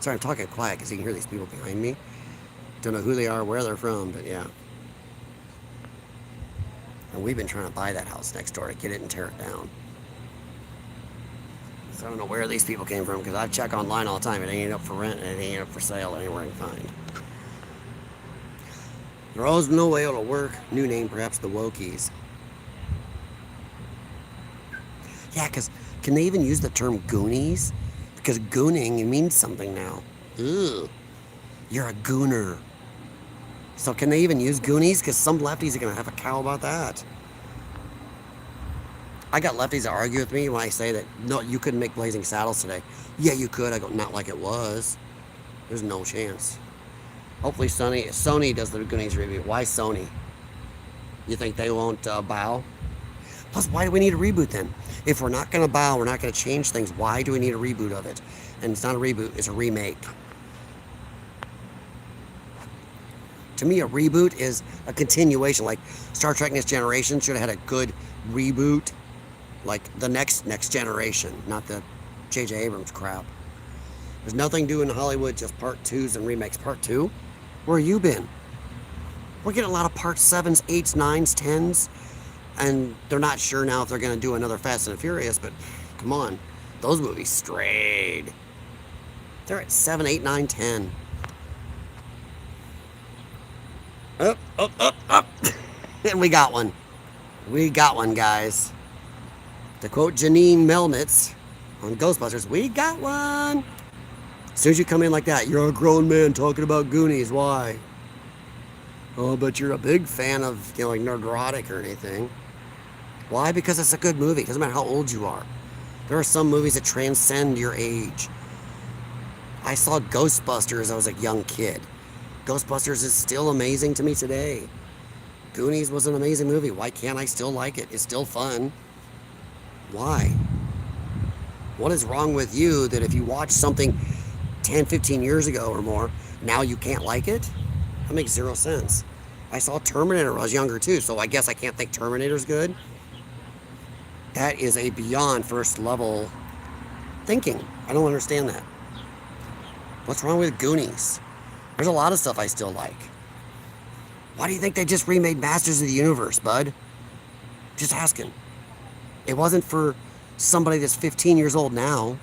Sorry, I'm talking quiet because you can hear these people behind me. Don't know who they are, where they're from, but yeah. And we've been trying to buy that house next door to get it and tear it down. So I don't know where these people came from because I check online all the time. It ain't up for rent and it ain't up for sale anywhere I can find. There always no way it'll work. New name, perhaps the Wokies. Yeah, because can they even use the term Goonies? Because gooning means something now. Ugh. You're a gooner. So can they even use Goonies? Because some lefties are going to have a cow about that. I got lefties that argue with me when I say that, no, you couldn't make Blazing Saddles today. Yeah, you could. I go, not like it was. There's no chance. Hopefully Sony does the Goonies review. Why Sony? You think they won't bow? Plus, why do we need a reboot then? If we're not going to bow, we're not going to change things, why do we need a reboot of it? And it's not a reboot, it's a remake. To me, a reboot is a continuation. Like Star Trek Next Generation should have had a good reboot. Like the next generation, not the J.J. Abrams crap. There's nothing doing in Hollywood, just part 2s and remakes. Part 2? Where you been? We're getting a lot of part 7s, 8s, 9s, 10s. And they're not sure now if they're going to do another Fast and Furious, but come on. Those movies strayed. They're at 7, 8, 9, 10. Up, up, up, up. And we got one. We got one, guys. To quote Janine Melnitz on Ghostbusters, we got one. As soon as you come in like that, you're a grown man talking about Goonies. Why? Oh, but you're a big fan of, like Nerdrotic or anything. Why? Because it's a good movie. It doesn't matter how old you are. There are some movies that transcend your age. I saw Ghostbusters as I was a young kid. Ghostbusters is still amazing to me today. Goonies was an amazing movie. Why can't I still like it? It's still fun. Why? What is wrong with you that if you watch something 10, 15 years ago or more, now you can't like it? That makes zero sense. I saw Terminator when I was younger too, so I guess I can't think Terminator's good. That is a beyond first level thinking. I don't understand that. What's wrong with Goonies? There's a lot of stuff I still like. Why do you think they just remade Masters of the Universe, bud? Just asking. It wasn't for somebody that's 15 years old now.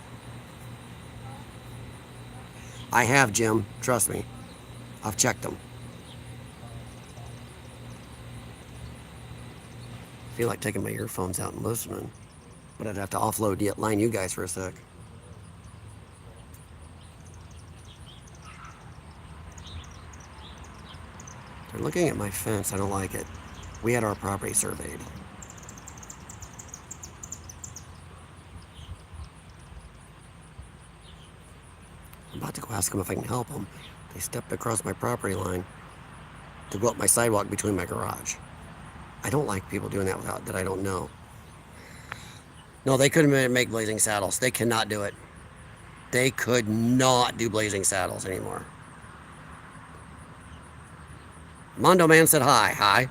I have, Jim. Trust me. I've checked them. I feel like taking my earphones out and listening. But I'd have to offload line you guys for a sec. They're looking at my fence. I don't like it. We had our property surveyed. I'm about to go ask them if I can help them. They stepped across my property line to go up my sidewalk between my garage. I don't like people doing that without that I don't know. No, they couldn't make Blazing Saddles. They cannot do it. They could not do Blazing Saddles anymore. Mondo Man said hi. Hi.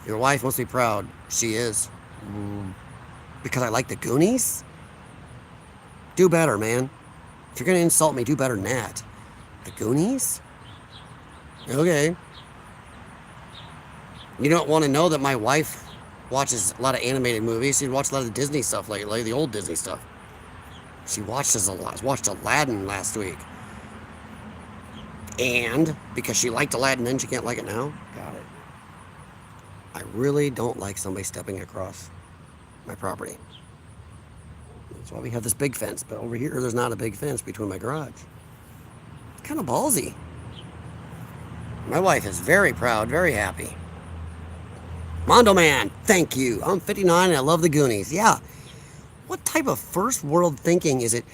Your wife must be proud. She is. Because I like the Goonies? Do better, man. If you're going to insult me, do better than that. The Goonies? Okay. You don't want to know that my wife watches a lot of animated movies. She watched a lot of Disney stuff lately, the old Disney stuff. She watched a lot. Watched Aladdin last week. And because she liked Aladdin then, she can't like it now? Got it. I really don't like somebody stepping across my property. That's why we have this big fence. But over here, there's not a big fence between my garage. It's kind of ballsy. My wife is very proud, very happy. Mondo Man, thank you. I'm 59 and I love the Goonies. Yeah. What type of first world thinking is it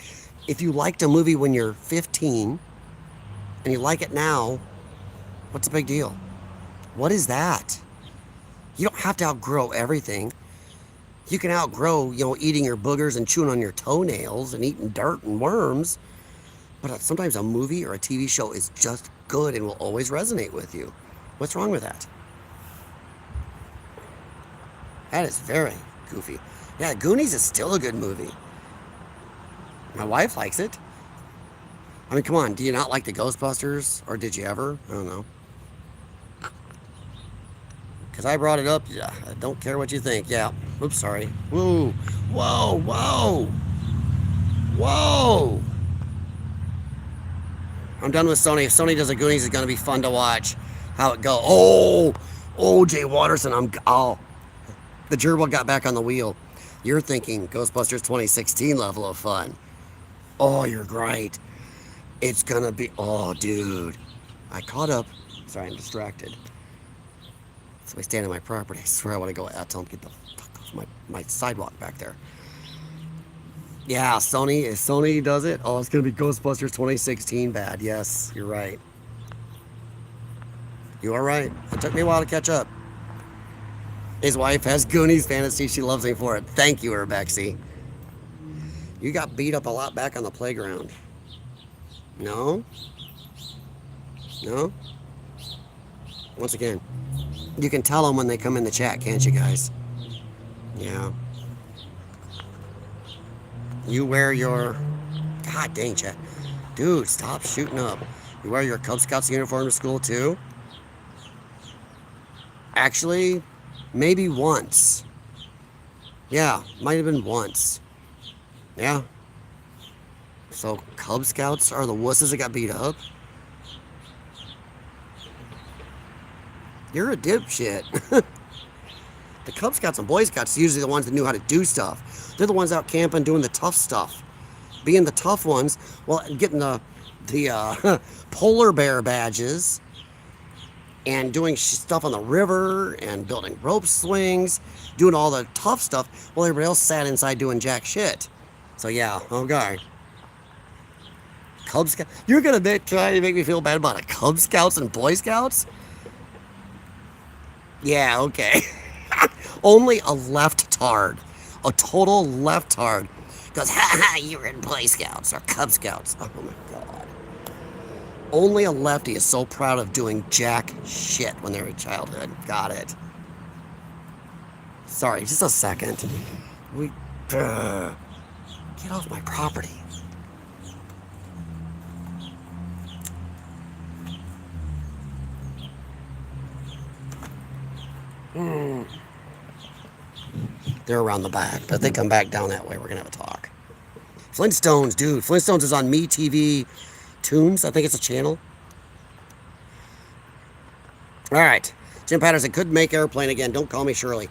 if you liked a movie when you're 15 and you like it now, what's the big deal? What is that? You don't have to outgrow everything. You can outgrow, eating your boogers and chewing on your toenails and eating dirt and worms. But sometimes a movie or a TV show is just good and will always resonate with you. What's wrong with that? That is very goofy. Yeah, Goonies is still a good movie. My wife likes it. I mean, come on, do you not like the Ghostbusters? Or did you ever? I don't know. Because I brought it up. Yeah, I don't care what you think. Yeah. Oops, sorry. Whoa. Whoa, whoa. Whoa. I'm done with Sony. If Sony does a Goonies, it's going to be fun to watch how it goes. Oh, Jay Watterson. The gerbil got back on the wheel. You're thinking Ghostbusters 2016 level of fun. Oh, you're right. It's gonna be. Oh, dude. I caught up. Sorry, I'm distracted. Somebody standing on my property. I swear I want to go out. Tell them to get the fuck off my sidewalk back there. Yeah, Sony. If Sony does it, oh, it's gonna be Ghostbusters 2016 bad. Yes, you're right. You are right. It took me a while to catch up. His wife has Goonies fantasy. She loves me for it. Thank you, Urbexy. You got beat up a lot back on the playground. No? No? Once again, you can tell them when they come in the chat, can't you guys? Yeah. You wear your... God dang, chat. Dude, stop shooting up. You wear your Cub Scouts uniform to school, too? Actually, maybe once. Yeah, might have been once. Yeah. So, Cub Scouts are the wusses that got beat up? You're a dipshit. The Cub Scouts and Boy Scouts are usually the ones that knew how to do stuff. They're the ones out camping doing the tough stuff. Being the tough ones, well, getting the polar bear badges and doing stuff on the river and building rope swings, doing all the tough stuff while everybody else sat inside doing jack shit. So yeah, okay. Cub Scouts? You're gonna try to make me feel bad about a Cub Scouts and Boy Scouts? Yeah, okay. Only a left-tard, a total left-tard, goes, ha ha, you were in Boy Scouts or Cub Scouts. Oh my God. Only a lefty is so proud of doing jack shit when they're in childhood. Got it. Sorry, just a second. Get off my property. They're around the back, but if they come back down that way, we're gonna have a talk. Flintstones, dude. Flintstones is on MeTV Tunes. I think it's a channel. All right. Jim Patterson could make Airplane again. Don't call me Shirley.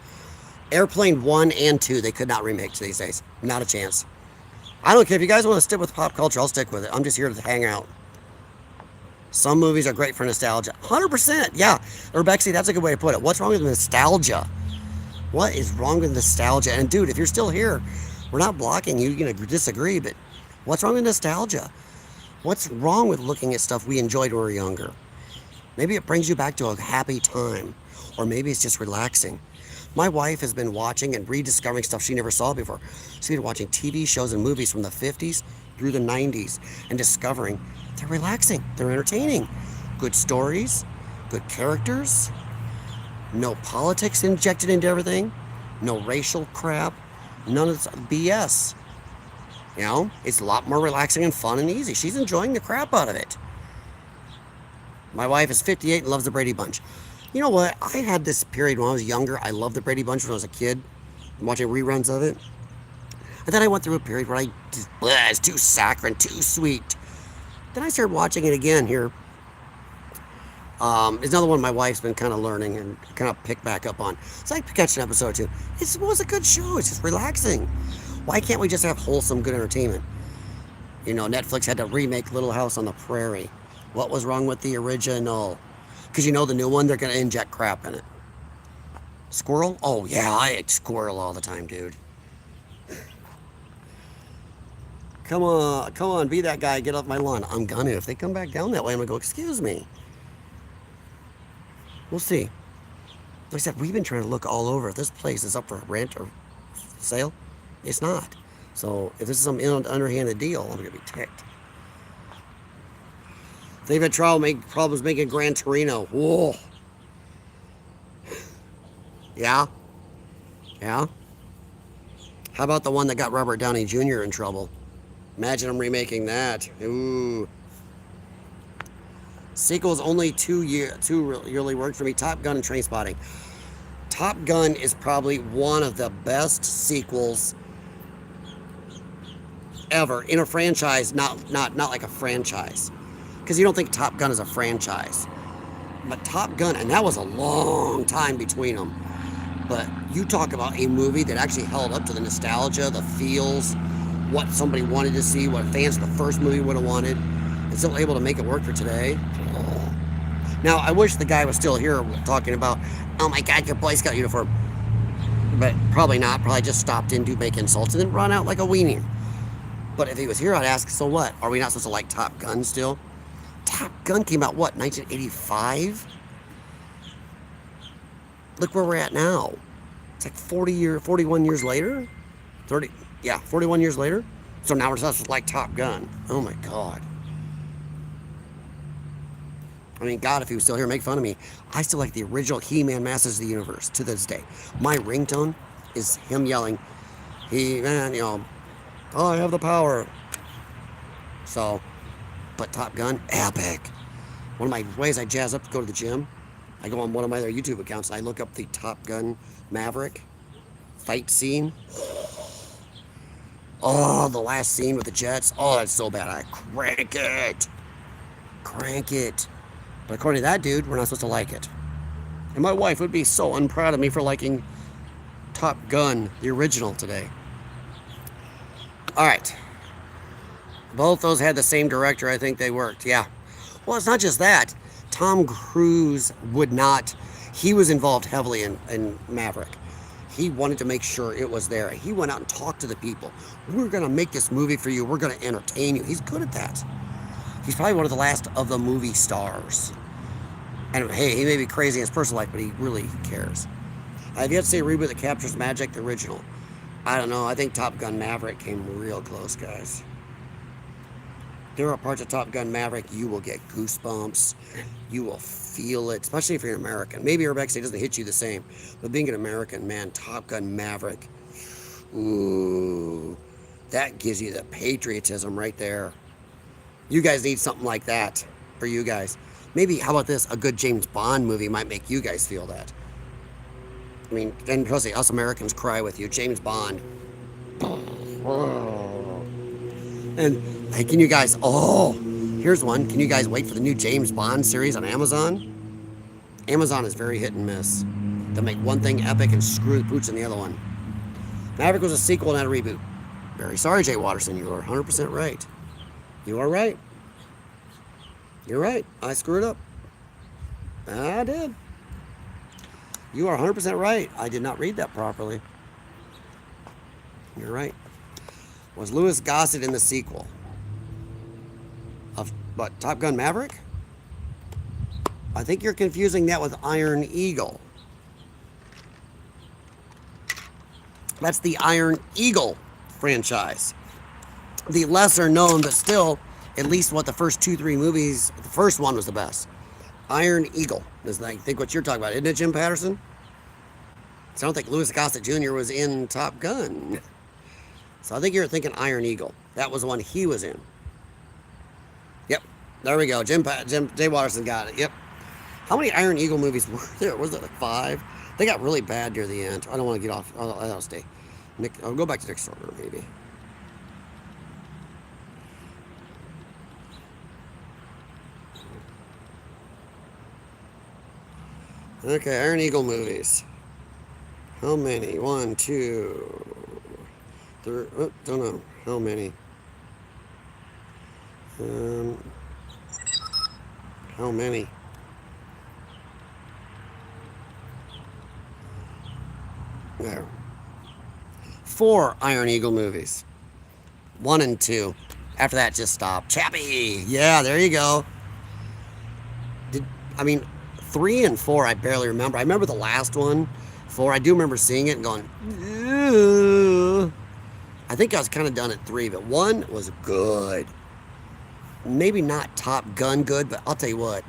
Airplane 1 and 2, they could not remake these days. Not a chance. I don't care. If you guys want to stick with pop culture, I'll stick with it. I'm just here to hang out. Some movies are great for nostalgia. 100%. Yeah. Urbexy, that's a good way to put it. What's wrong with nostalgia? What is wrong with nostalgia? And dude, if you're still here, we're not blocking you. You're going to disagree, but what's wrong with nostalgia? What's wrong with looking at stuff we enjoyed when we were younger? Maybe it brings you back to a happy time, or maybe it's just relaxing. My wife has been watching and rediscovering stuff she never saw before. She's been watching TV shows and movies from the 50s through the 90s and discovering they're relaxing, they're entertaining. Good stories, good characters, no politics injected into everything, no racial crap, none of this BS. You know, it's a lot more relaxing and fun and easy. She's enjoying the crap out of it. My wife is 58 and loves the Brady Bunch. You know what? I had this period when I was younger. I loved the Brady Bunch when I was a kid, watching reruns of it. And then I went through a period where I just, it's too saccharine, too sweet. Then I started watching it again here. It's another one my wife's been kind of learning and kind of picked back up on. So I catch an episode or two. It was a good show. It's just relaxing. Why can't we just have wholesome, good entertainment? You know, Netflix had to remake Little House on the Prairie. What was wrong with the original? Because you know the new one, they're going to inject crap in it. Squirrel? Oh, yeah, I eat squirrel all the time, dude. Come on, be that guy, get off my lawn. I'm gonna. If they come back down that way, I'm gonna go, excuse me. We'll see. Like I said, we've been trying to look all over. If this place is up for rent or sale, it's not. So if this is some underhanded deal, I'm gonna be ticked. They've had problems making Gran Torino. Whoa. Yeah? Yeah? How about the one that got Robert Downey Jr. in trouble? Imagine them remaking that. Ooh. Sequels only two yearly worked for me. Top Gun and Trainspotting. Top Gun is probably one of the best sequels ever in a franchise, not like a franchise. Because you don't think Top Gun is a franchise. But Top Gun, and that was a long time between them. But you talk about a movie that actually held up to the nostalgia, the feels, what somebody wanted to see, what fans of the first movie would have wanted, and still able to make it work for today. Now, I wish the guy was still here talking about, oh my God, your Boy Scout uniform. But probably not. Probably just stopped in to make insults and then run out like a weenie. But if he was here, I'd ask, so what? Are we not supposed to like Top Gun still? Top Gun came out, what, 1985? Look where we're at now. It's like 41 years later? 41 years later? So now we're supposed to like Top Gun. Oh my God. I mean, God, if he was still here, make fun of me. I still like the original He-Man Masters of the Universe to this day. My ringtone is him yelling, He-Man, oh, I have the power. So, but Top Gun, epic. One of my ways I jazz up to go to the gym, I go on one of my other YouTube accounts and I look up the Top Gun Maverick fight scene. Oh, the last scene with the jets. Oh, that's so bad. I crank it. Crank it. But according to that dude, we're not supposed to like it. And my wife would be so unproud of me for liking Top Gun, the original, today. All right. Both those had the same director. I think they worked. Yeah. Well, it's not just that. Tom Cruise would not. He was involved heavily in Maverick. He wanted to make sure it was there. He went out and talked to the people. We're going to make this movie for you. We're going to entertain you. He's good at that. He's probably one of the last of the movie stars. And hey, he may be crazy in his personal life, but he really cares. I've yet to see a reboot that captures magic, the original. I don't know. I think Top Gun Maverick came real close, guys. There are parts of Top Gun Maverick you will get goosebumps. You will feel it, especially if you're an American. Maybe Rebecca doesn't hit you the same. But being an American, man, Top Gun Maverick, ooh, that gives you the patriotism right there. You guys need something like that for you guys. Maybe, how about this? A good James Bond movie might make you guys feel that. I mean, and trust me, us Americans cry with you. James Bond. And hey, can you guys, here's one. Can you guys wait for the new James Bond series on Amazon? Amazon is very hit and miss. They'll make one thing epic and screw the pooch in the other one. Maverick was a sequel, not a reboot. Very sorry, Jay Watterson. You are 100% right. You are right. You're right. I screwed up. I did. You are 100% right. I did not read that properly. You're right. Was Louis Gossett in the sequel of what, Top Gun Maverick? I think you're confusing that with Iron Eagle. That's the Iron Eagle franchise. The lesser known, but still, at least what the first 2-3 movies, the first one was the best. Iron Eagle is, I think, what you're talking about, isn't it, Jim Patterson? So I don't think Louis Gossett Jr. was in Top Gun. So I think you're thinking Iron Eagle. That was the one he was in. Yep, there we go. Jay Watterson got it. Yep. How many Iron Eagle movies were there? Was it like 5? They got really bad near the end. I don't want to get off. I'll stay. I'll go back to Nick Sorter, maybe. Okay, Iron Eagle movies. How many? 1, 2, 3. Oh, don't know. How many? How many? There. 4 Iron Eagle movies. 1 and 2. After that, just stop. Chappie! Yeah, there you go. 3 and 4, I barely remember. I remember the last one. 4, I do remember seeing it and going, ew. I think I was kind of done at 3, but 1 was good. Maybe not Top Gun good, but I'll tell you what.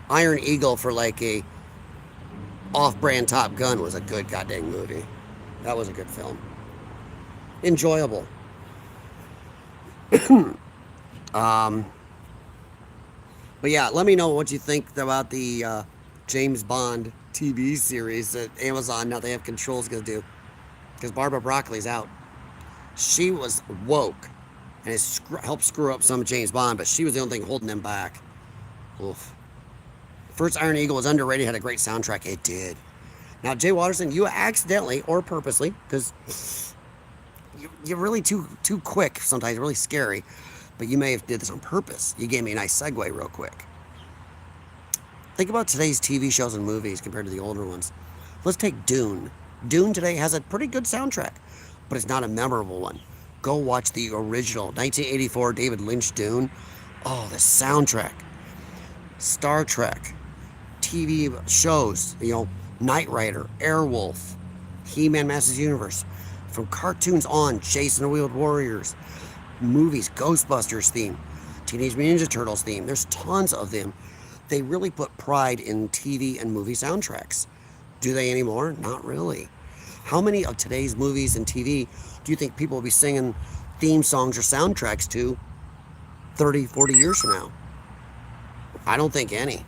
Iron Eagle for like a off-brand Top Gun was a good goddamn movie. That was a good film. Enjoyable. But yeah, let me know what you think about the James Bond TV series that Amazon, now they have control, is going to do. Because Barbara Broccoli's out. She was woke and has helped screw up some James Bond, but she was the only thing holding them back. Oof. First Iron Eagle was underrated, had a great soundtrack. It did. Now, Jay Watterson, you accidentally or purposely, because you're really too quick sometimes, really scary. But you may have did this on purpose. You gave me a nice segue real quick. Think about today's TV shows and movies compared to the older ones. Let's take Dune. Dune today has a pretty good soundtrack, but it's not a memorable one. Go watch the original 1984 David Lynch Dune. Oh, the soundtrack. Star Trek, TV shows, Knight Rider, Airwolf, He-Man Masters Universe. From cartoons on, Jason and the Wheeled Warriors, movies, Ghostbusters theme, Teenage Mutant Ninja Turtles theme. There's tons of them. They really put pride in TV and movie soundtracks. Do they anymore? Not really. How many of today's movies and TV do you think people will be singing theme songs or soundtracks to 30, 40 years from now? I don't think any,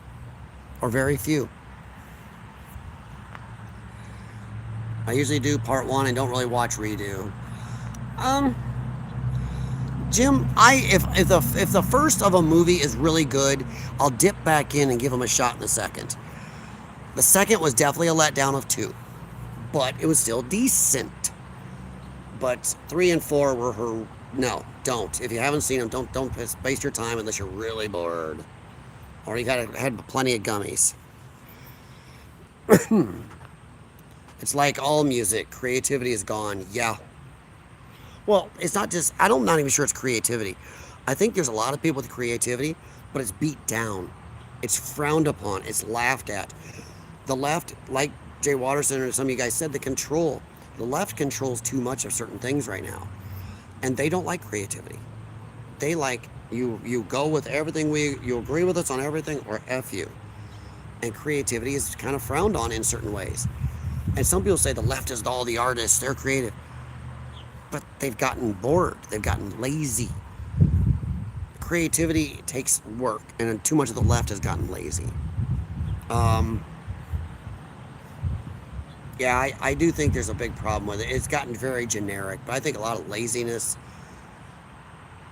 or very few. I usually do part one and don't really watch redo. Jim, if the first of a movie is really good, I'll dip back in and give them a shot in the second. The second was definitely a letdown of 2, but it was still decent. But 3 and 4 were her. No, don't. If you haven't seen them, don't waste your time unless you're really bored, or you had plenty of gummies. It's like all music, creativity is gone. Yeah. Well, it's not just. I'm not even sure it's creativity. I think there's a lot of people with creativity, but it's beat down. It's frowned upon. It's laughed at. The left, like Jay Watterson or some of you guys said, the left controls too much of certain things right now. And they don't like creativity. They like, you go with everything, you agree with us on everything, or F you. And creativity is kind of frowned on in certain ways. And some people say the left is all the artists, they're creative. But they've gotten bored, they've gotten lazy. Creativity takes work, and too much of the left has gotten lazy. Yeah, I do think there's a big problem with it. It's gotten very generic, but I think a lot of laziness.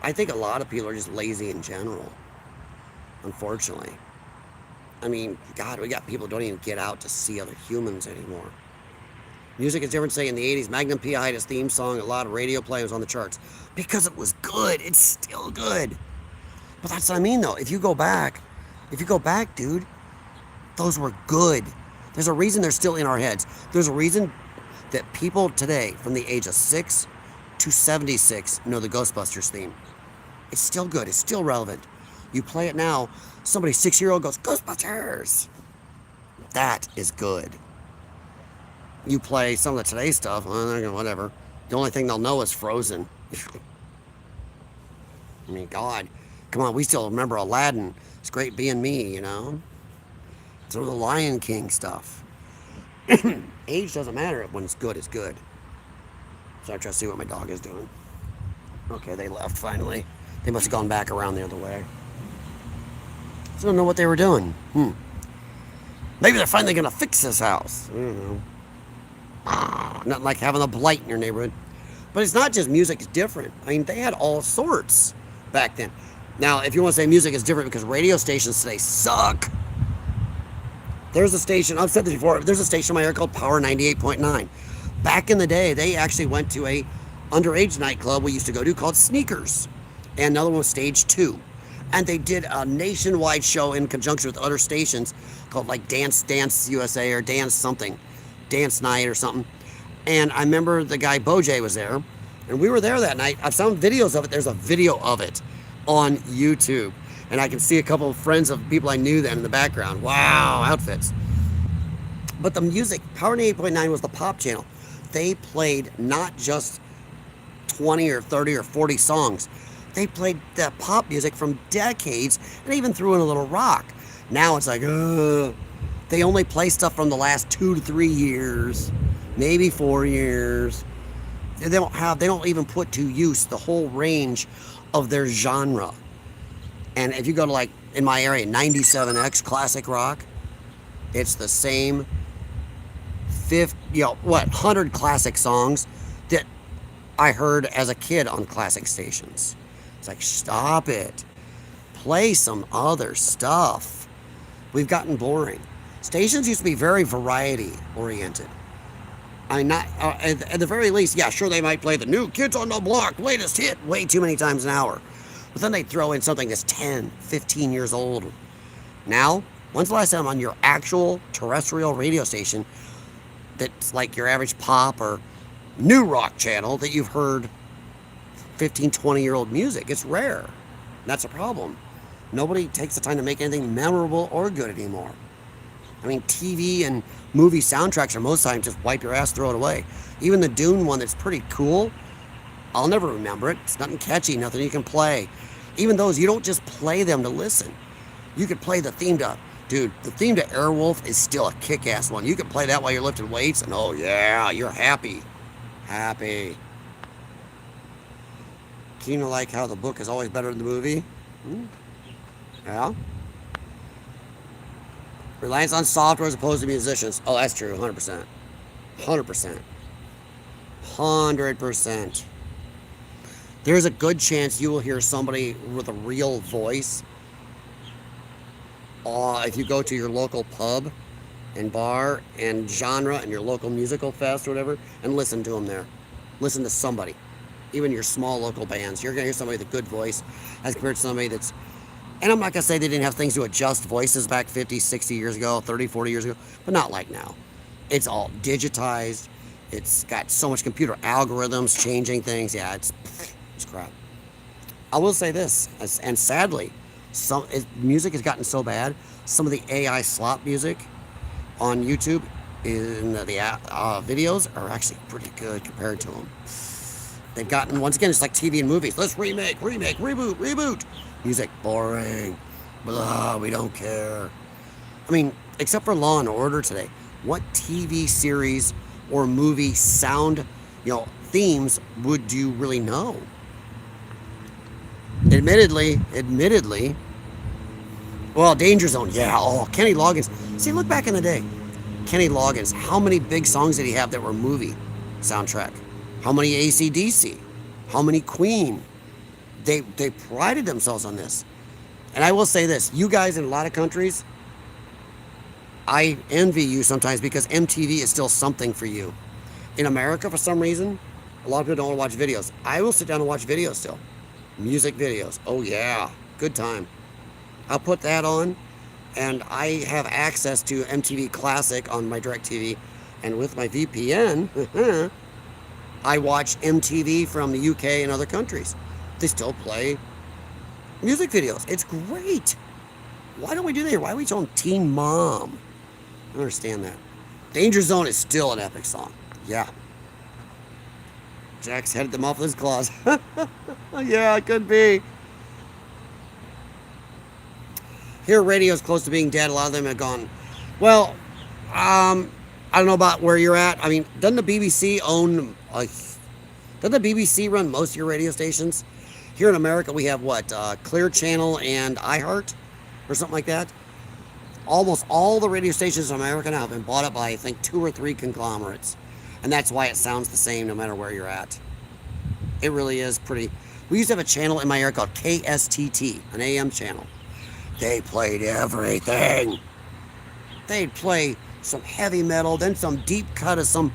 I think a lot of people are just lazy in general, unfortunately. I mean, God, we got people who don't even get out to see other humans anymore. Music is different, say, in the 80s. Magnum P.I. had his theme song, a lot of radio play was on the charts. Because it was good. It's still good. But that's what I mean, though. If you go back, dude, those were good. There's a reason they're still in our heads. There's a reason that people today, from the age of 6 to 76, know the Ghostbusters theme. It's still good. It's still relevant. You play it now, somebody 6-year-old goes, Ghostbusters! That is good. You play some of the today's stuff, whatever. The only thing they'll know is Frozen. I mean, God, come on, we still remember Aladdin. It's great being me, Some of the Lion King stuff. Age doesn't matter when it's good, it's good. So I try to see what my dog is doing. Okay, they left finally. They must have gone back around the other way. So I don't know what they were doing. Maybe they're finally going to fix this house. I don't know. Not like having a blight in your neighborhood. But it's not just music, it's different. I mean, they had all sorts back then. Now, if you want to say music is different because radio stations today suck. There's a station, I've said this before, there's a station in my area called Power 98.9. Back in the day, they actually went to a underage nightclub we used to go to called Sneakers. And another one was Stage 2. And they did a nationwide show in conjunction with other stations called like Dance USA or Dance something. Dance Night or something. And I remember the guy Bojay was there. And we were there that night. I've found videos of it. There's a video of it on YouTube. And I can see a couple of friends of people I knew then in the background. Wow, outfits. But the music, Power 98.9 was the pop channel. They played not just 20 or 30 or 40 songs. They played the pop music from decades and even threw in a little rock. Now it's like, they only play stuff from the last 2 to 3 years, maybe 4 years. They don't even put to use the whole range of their genre. And if you go to, like, in my area, 97X classic rock, it's the same 100 classic songs that I heard as a kid on classic stations. It's like, stop it. Play some other stuff. We've gotten boring. Stations used to be very variety oriented. I mean, not at the very least, yeah, sure they might play the new Kids on the Block latest hit way too many times an hour. But then they throw in something that's 10, 15 years old. Now, when's the last time on your actual terrestrial radio station that's like your average pop or new rock channel that you've heard 15, 20-year-old music? It's rare. That's a problem. Nobody takes the time to make anything memorable or good anymore. I mean, TV and movie soundtracks are most times just wipe your ass, throw it away. Even the Dune one that's pretty cool, I'll never remember it. It's nothing catchy, nothing you can play. Even those, you don't just play them to listen. You could play the theme to, dude, the theme to Airwolf is still a kick-ass one. You can play that while you're lifting weights, and oh yeah, you're happy. Happy. You know, like how the book is always better than the movie? Yeah. Reliance on software as opposed to musicians. Oh, that's true, 100%. 100%. 100%. There's a good chance you will hear somebody with a real voice if you go to your local pub and bar and genre and your local musical fest or whatever and listen to them there. Listen to somebody. Even your small local bands. You're going to hear somebody with a good voice as compared to somebody that's... And I'm not going to say they didn't have things to adjust voices back 50, 60 years ago, 30, 40 years ago, but not like now. It's all digitized. It's got so much computer algorithms changing things. Yeah, it's crap. I will say this, and sadly, music has gotten so bad, some of the AI slop music on YouTube in the videos are actually pretty good compared to them. They've gotten, once again, it's like TV and movies. Let's remake, reboot. Music, boring. Blah, we don't care. I mean, except for Law and Order today, what TV series or movie sound, themes would you really know? Admittedly, well, Danger Zone, yeah. Oh, Kenny Loggins. See, look back in the day. Kenny Loggins, how many big songs did he have that were movie soundtrack? How many AC/DC? How many Queen? They prided themselves on this. And I will say this, you guys in a lot of countries, I envy you sometimes because MTV is still something for you. In America, for some reason, a lot of people don't want to watch videos. I will sit down and watch videos still. Music videos. Oh yeah, good time. I'll put that on, and I have access to MTV Classic on my DirecTV, and with my VPN, I watch MTV from the UK and other countries. They still play music videos. It's great. Why don't we do that here? Why are we telling Teen Mom? I don't understand that. Danger Zone is still an epic song. Yeah. Jack's headed them off with his claws. Yeah, it could be. Here, radio's close to being dead. A lot of them have gone. Well, I don't know about where you're at. I mean, doesn't the BBC own... doesn't the BBC run most of your radio stations? Here in America, we have what? Clear Channel and iHeart? Or something like that? Almost all the radio stations in America now have been bought up by, I think, 2 or 3 conglomerates. And that's why it sounds the same no matter where you're at. It really is pretty... We used to have a channel in my area called KSTT, an AM channel. They played everything. They'd play some heavy metal, then some deep cut of some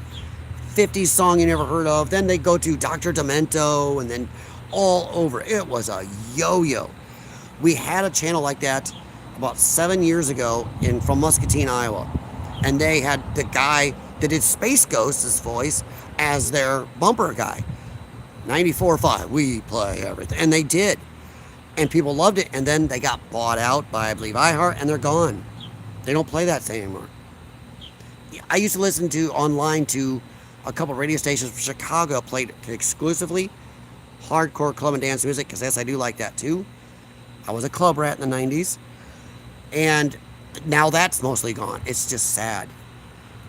50s song you never heard of. Then they'd go to Dr. Demento, and then all over. It was a yo-yo. We had a channel like that about 7 years ago from Muscatine, Iowa. And they had the guy that did Space Ghost's voice as their bumper guy. 94.5, we play everything. And they did. And people loved it. And then they got bought out by, I believe, iHeart, and they're gone. They don't play that thing anymore. I used to listen online to a couple radio stations from Chicago played exclusively hardcore club and dance music, because yes, I do like that too. I was a club rat in the 90s. And now that's mostly gone. It's just sad.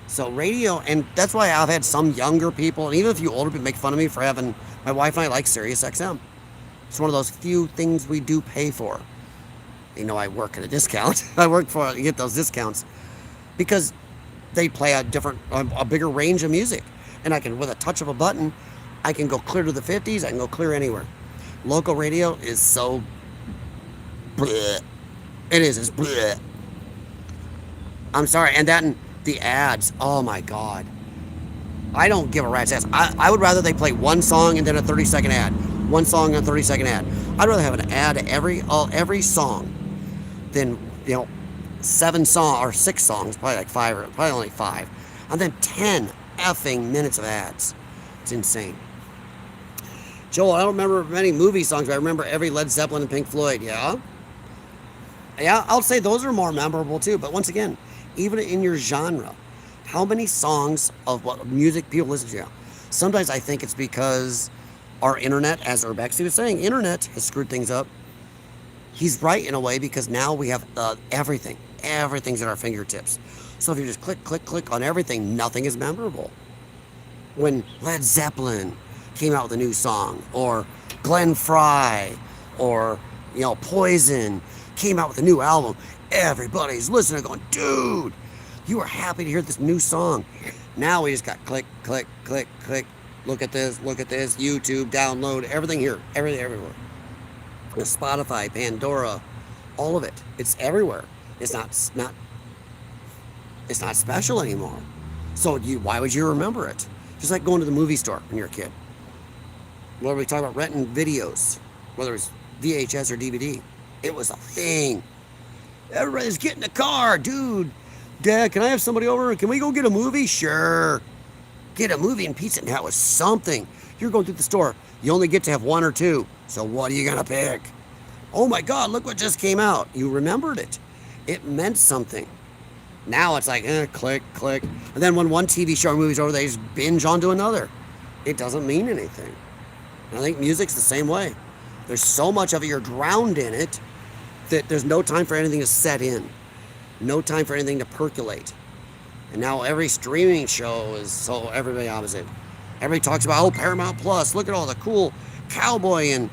So radio, and that's why I've had some younger people, and even a few older people make fun of me for having, my wife and I like Sirius XM. It's one of those few things we do pay for. I work at a discount. I work for to get those discounts because they play a bigger range of music. And I can, with a touch of a button, I can go clear to the 50s. I can go clear anywhere. Local radio is so bleh. It is. It's bleh. I'm sorry. And the ads. Oh my God. I don't give a rat's ass. I would rather they play one song and then a 30-second ad. One song and a 30-second ad. I'd rather have an ad every song than, 7 songs or 6 songs, probably like 5 or probably only 5. And then 10 effing minutes of ads. It's insane. Joel, I don't remember many movie songs, but I remember every Led Zeppelin and Pink Floyd. Yeah? Yeah, I'll say those are more memorable too. But once again, even in your genre, how many songs of what music people listen to? Sometimes I think it's because our internet, as Urbexy was saying, internet has screwed things up. He's right in a way because now we have everything. Everything's at our fingertips. So if you just click, click, click on everything, nothing is memorable. When Led Zeppelin came out with a new song, or Glenn Frey, or Poison came out with a new album, everybody's listening, going, dude, you are happy to hear this new song. Now we just got click, click, click, click. Look at this, YouTube, download, everything here, everything everywhere. Spotify, Pandora, all of it. It's everywhere. It's not special anymore. So why would you remember it? Just like going to the movie store when you're a kid. What are we talking about? Renting videos, whether it's VHS or DVD. It was a thing. Everybody's getting a car, dude. Dad, can I have somebody over? Can we go get a movie? Sure. Get a movie and pizza. Now it's something. You're going through the store. You only get to have 1 or 2. So what are you gonna pick? Oh my God, look what just came out. You remembered it. It meant something. Now it's like, click, click. And then when one TV show or movie's over, they just binge onto another. It doesn't mean anything. And I think music's the same way. There's so much of it, you're drowned in it, that there's no time for anything to set in. No time for anything to percolate. And now every streaming show is so everybody opposite. Everybody talks about, Paramount Plus, look at all the cool cowboy and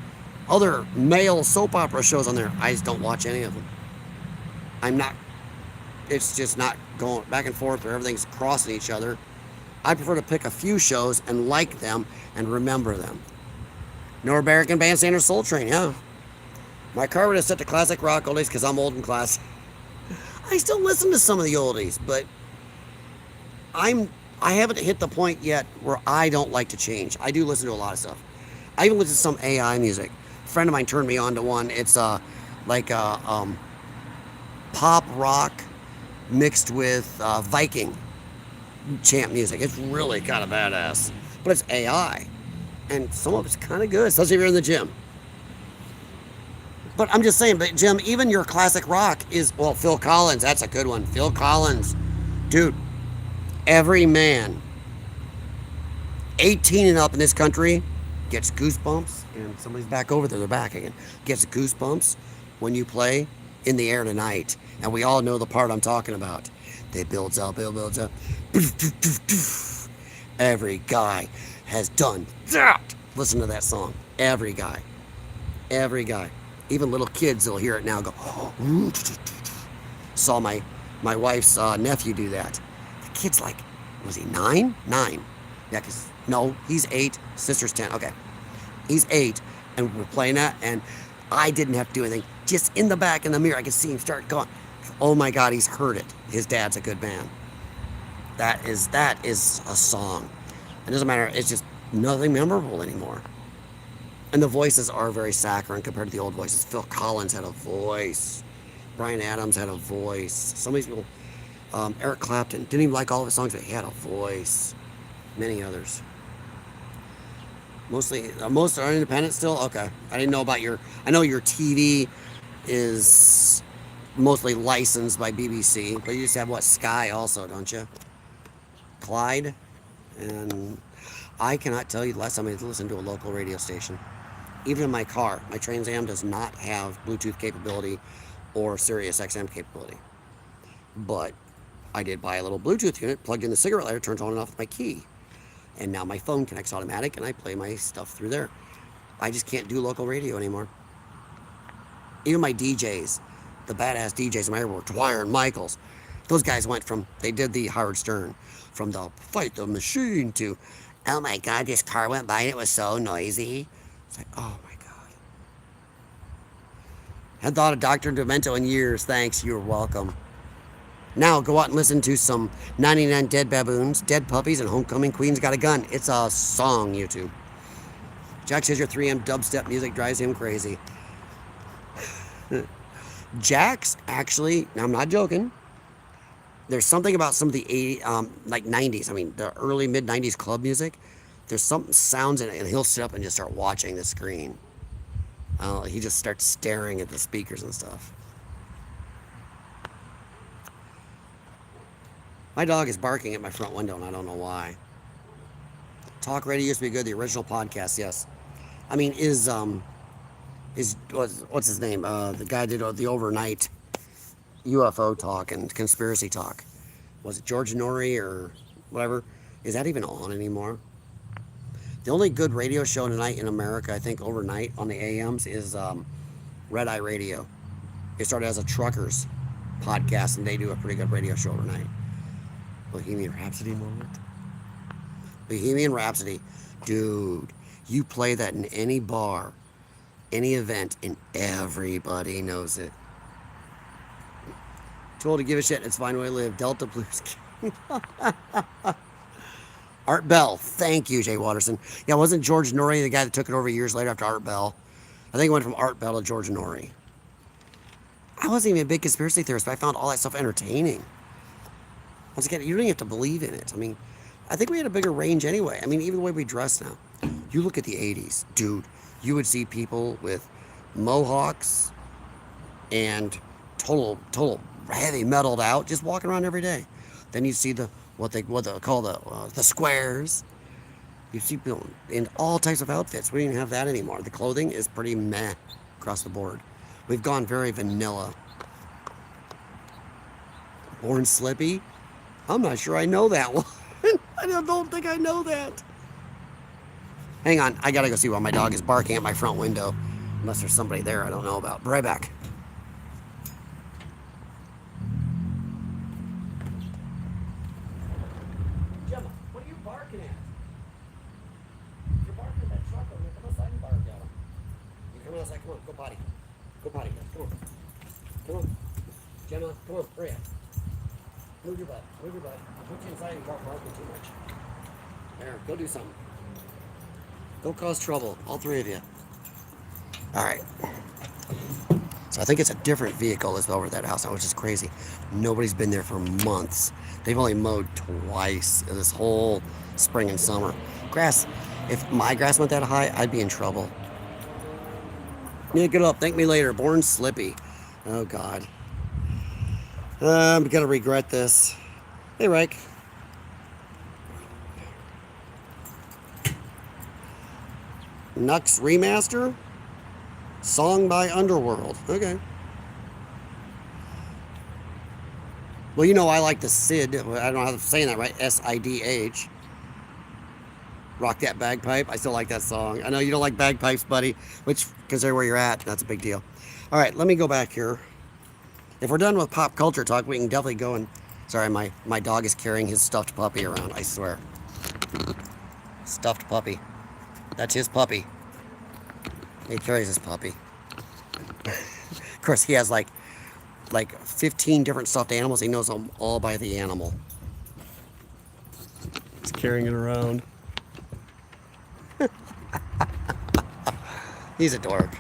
other male soap opera shows on there. I just don't watch any of them. It's just not going back and forth where everything's crossing each other. I prefer to pick a few shows and like them and remember them. No American Bandstand or Soul Train, yeah. My car would have set to classic rock oldies because I'm old and classic. I still listen to some of the oldies, but I haven't hit the point yet where I don't like to change. I do listen to a lot of stuff. I even listen to some AI music. A friend of mine turned me on to one. It's like pop rock mixed with Viking chant music. It's really kind of badass, but it's AI, and some of it's kind of good, especially if you're in the gym. But I'm just saying, but Jim, even your classic rock is, Phil Collins, that's a good one. Phil Collins, dude, every man 18 and up in this country gets goosebumps, and somebody's back over there, they're back again, gets goosebumps when you play In the Air Tonight. And we all know the part I'm talking about. It builds up, it builds up. Every guy has done that. Listen to that song. Every guy. Every guy. Even little kids will hear it now and go, saw my wife's nephew do that. The kid's like, was he 9? 9. Yeah, no, he's 8. Sister's 10. Okay. He's 8. And we're playing that, and I didn't have to do anything. Just in the back in the mirror, I could see him start going. Oh my God, he's heard it. His dad's a good man. That is a song. It doesn't matter. It's just nothing memorable anymore. And the voices are very saccharine compared to the old voices. Phil Collins had a voice. Bryan Adams had a voice. Some of these people, Eric Clapton, didn't even like all of his songs, but he had a voice. Many others. Most are independent still? Okay. I didn't know about I know your TV is mostly licensed by BBC, but you just have Sky also, don't you? Clyde. And I cannot tell you the last time I listened to a local radio station. Even in my car, my Trans Am does not have Bluetooth capability or Sirius XM capability. But I did buy a little Bluetooth unit, plugged in the cigarette lighter, turns on and off with my key. And now my phone connects automatic and I play my stuff through there. I just can't do local radio anymore. Even my DJs, the badass DJs in my area were Dwyer and Michaels. Those guys they did the Howard Stern, from the Fight the Machine to, oh my God, this car went by and it was so noisy. It's like, oh my God. Hadn't thought of Dr. Demento in years. Thanks, you're welcome. Now go out and listen to some 99 Dead Baboons, Dead Puppies, and Homecoming Queen's Got a Gun. It's a song, YouTube. Jack says your 3M dubstep music drives him crazy. Jack's actually, now I'm not joking, there's something about some of the 80, like 90s, I mean, the early mid 90s club music. There's some sounds in it, and he'll sit up and just start watching the screen. He just starts staring at the speakers and stuff. My dog is barking at my front window, and I don't know why. Talk radio used to be good. The original podcast, yes. I mean, what's his name? The guy did the overnight UFO talk and conspiracy talk. Was it George Norrie or whatever? Is that even on anymore? The only good radio show tonight in America, I think, overnight on the AMs is Red Eye Radio. It started as a truckers podcast, and they do a pretty good radio show overnight. Bohemian Rhapsody moment. Bohemian Rhapsody. Dude, you play that in any bar, any event, and everybody knows it. Told to give a shit, it's fine way to live. Delta Blues. Art Bell. Thank you, Jay Watterson. Yeah, wasn't George Norrie the guy that took it over years later after Art Bell? I think it went from Art Bell to George Norrie. I wasn't even a big conspiracy theorist, but I found all that stuff entertaining. Once again, you don't even have to believe in it. I mean, I think we had a bigger range anyway. I mean, even the way we dress now. You look at the 80s, dude, you would see people with mohawks and total heavy metalled out, just walking around every day. Then you see what they call the squares. You see people in all types of outfits. We don't even have that anymore. The clothing is pretty meh across the board. We've gone very vanilla. Born Slippy? I'm not sure I know that one. I don't think I know that. Hang on, I gotta go see why my dog is barking at my front window. Unless there's somebody there I don't know about. Be right back. Gemma, what are you barking at? You're barking at that truck over there. Come outside and bark at him. You come outside, come on, go potty. Go potty, come on. Come on. Gemma, come on, hurry up. Move your butt, move your butt. I'll put you inside and you're barking too much. There, go do something. Go cause trouble, all three of you. All right. So I think it's a different vehicle that's over at that house now, which is crazy. Nobody's been there for months. They've only mowed twice this whole spring and summer. Grass, if my grass went that high, I'd be in trouble. Yeah, get up, thank me later. Born Slippy. Oh, God. I'm gonna regret this. Hey, Reich. Nux Remaster? Song by Underworld. Okay. Well, you know I like the Sid. I don't know how to say that right. S-I-D-H. Rock That Bagpipe. I still like that song. I know you don't like bagpipes, buddy. Which, consider where you're at. That's a big deal. All right, let me go back here. If we're done with pop culture talk, we can definitely go and... Sorry, my dog is carrying his stuffed puppy around, I swear. Stuffed puppy. That's his puppy. He carries his puppy. Of course, he has like 15 different stuffed animals. He knows them all by the animal. He's carrying it around. He's a dork.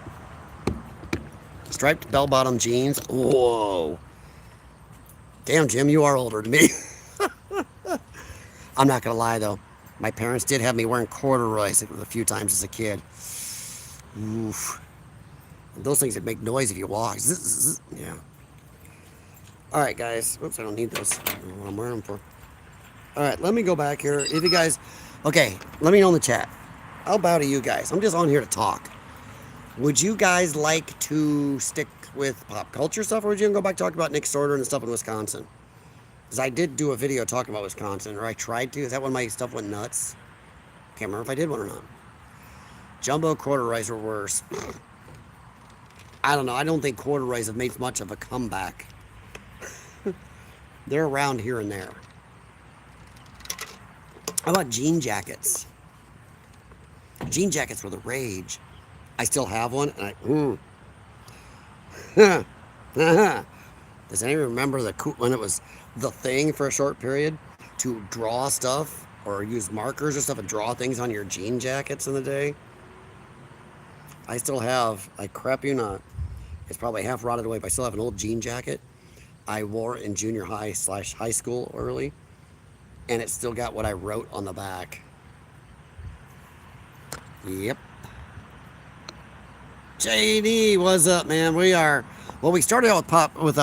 Striped bell-bottom jeans. Whoa. Damn, Jim, you are older than me. I'm not going to lie, though. My parents did have me wearing corduroys a few times as a kid. Oof. Those things that make noise if you walk. Zzz, zzz, yeah. All right, guys. Oops, I don't need those. I don't know what I'm wearing them for. All right, let me go back here. If you guys... Okay, let me know in the chat. How about you guys? I'm just on here to talk. Would you guys like to stick with pop culture stuff, or would you go back talk about Nick Sorter and the stuff in Wisconsin? Because I did do a video talking about Wisconsin, or I tried to. Is that when my stuff went nuts? Can't remember if I did one or not. Jumbo corduroys were worse. I don't know. I don't think corduroys have made much of a comeback. They're around here and there. How about jean jackets? Jean jackets were the rage. I still have one, and Does anyone remember when it was the thing for a short period to draw stuff or use markers or stuff and draw things on your jean jackets in the day? I still have, I crap you not, it's probably half rotted away, but I still have an old jean jacket I wore in junior high / high school early, and it's still got what I wrote on the back. Yep. JD, what's up, man? We started out with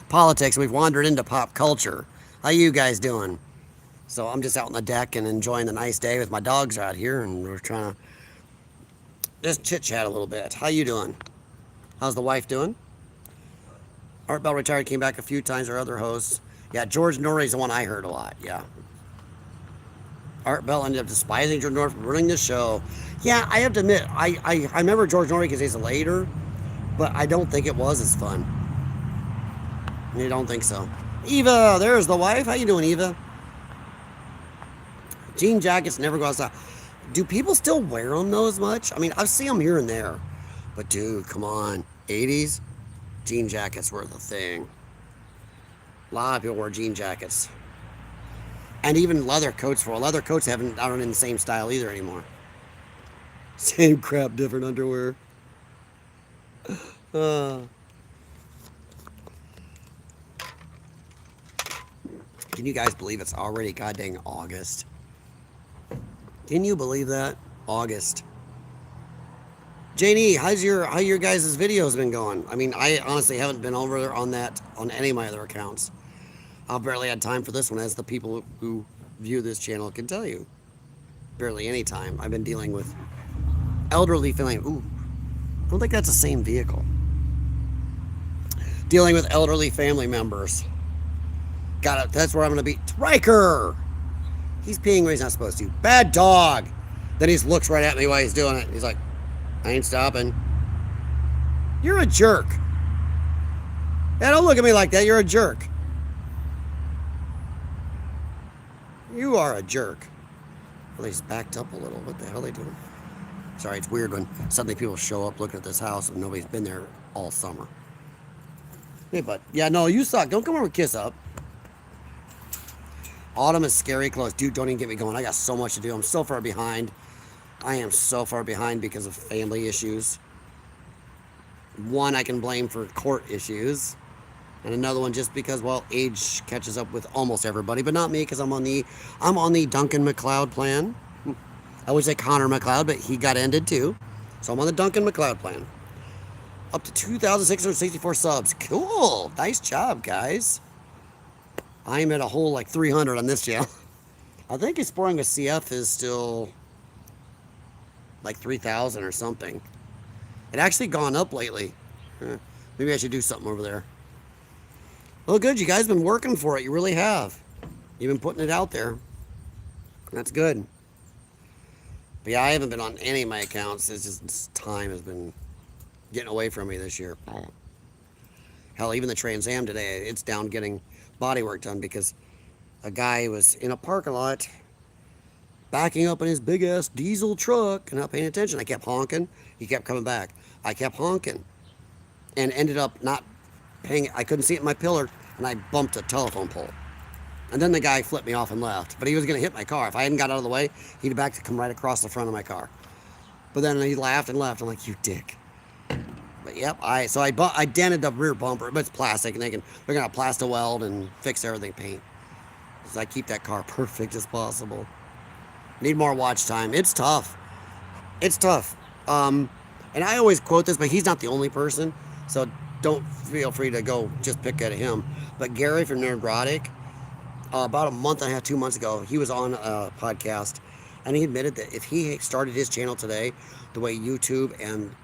politics, and we've wandered into pop culture. How you guys doing? So I'm just out on the deck and enjoying the nice day with my dogs out here, and we're trying to just chit-chat a little bit. How you doing? How's the wife doing? Art Bell retired, came back a few times, our other hosts. Yeah, George Norrie's the one I heard a lot, yeah. Art Bell ended up despising George Norrie for ruining the show. Yeah, I have to admit, I remember George Norrie because he's later, but I don't think it was as fun. You don't think so? Eva, there's the wife. How you doing, Eva? Jean jackets never go outside. Do people still wear them though as much? I mean, I see them here and there. But dude, come on. 80s? Jean jackets were the thing. A lot of people wear jean jackets. And even leather coats leather coats aren't in the same style either anymore. Same crap, different underwear. Can you guys believe it's already goddamn August? Can you believe that? August. Janie, how your guys' videos been going? I mean, I honestly haven't been over on any of my other accounts. I've barely had time for this one, as the people who view this channel can tell you. Barely any time. I've been dealing with elderly family. Ooh, I don't think that's the same vehicle. Dealing with elderly family members. Got it. That's where I'm going to be. Riker! He's peeing where he's not supposed to. Bad dog! Then he looks right at me while he's doing it. He's like, I ain't stopping. You're a jerk. Yeah, don't look at me like that. You're a jerk. You are a jerk. Well, he's backed up a little. What the hell are they doing? Sorry, it's weird when suddenly people show up looking at this house and nobody's been there all summer. Hey, bud. Yeah, no, you suck. Don't come over and kiss up. Autumn is scary close. Dude, don't even get me going. I got so much to do. I'm so far behind. I am so far behind because of family issues. One I can blame for court issues. And another one just because, well, age catches up with almost everybody, but not me, because I'm on the Duncan MacLeod plan. I would say Connor MacLeod, but he got ended too. So I'm on the Duncan MacLeod plan. Up to 2,664 subs. Cool. Nice job, guys. I'm at a whole like 300 on this channel. I think exploring a CF is still like 3,000 or something. It actually gone up lately. Maybe I should do something over there. Well, good. You guys been working for it. You really have. You've been putting it out there. That's good. But yeah, I haven't been on any of my accounts. It's just this time has been getting away from me this year. Hell, even the Trans Am today, it's down getting body work done because a guy was in a parking lot backing up in his big ass diesel truck and not paying attention. I kept honking. He kept coming back. I kept honking and ended up not paying. I couldn't see it in my pillar and I bumped a telephone pole. And then the guy flipped me off and left. But he was going to hit my car. If I hadn't got out of the way, he'd have back to come right across the front of my car. But then he laughed and left. I'm like, you dick. But yep, I dented the rear bumper, but it's plastic, and they're gonna plaster weld and fix everything, paint. So I keep that car perfect as possible. Need more watch time. It's tough. It's tough. And I always quote this, but he's not the only person, so don't feel free to go just pick at him. But Gary from Nerdrotic, about a month and a half, 2 months ago, he was on a podcast, and he admitted that if he started his channel today, the way YouTube and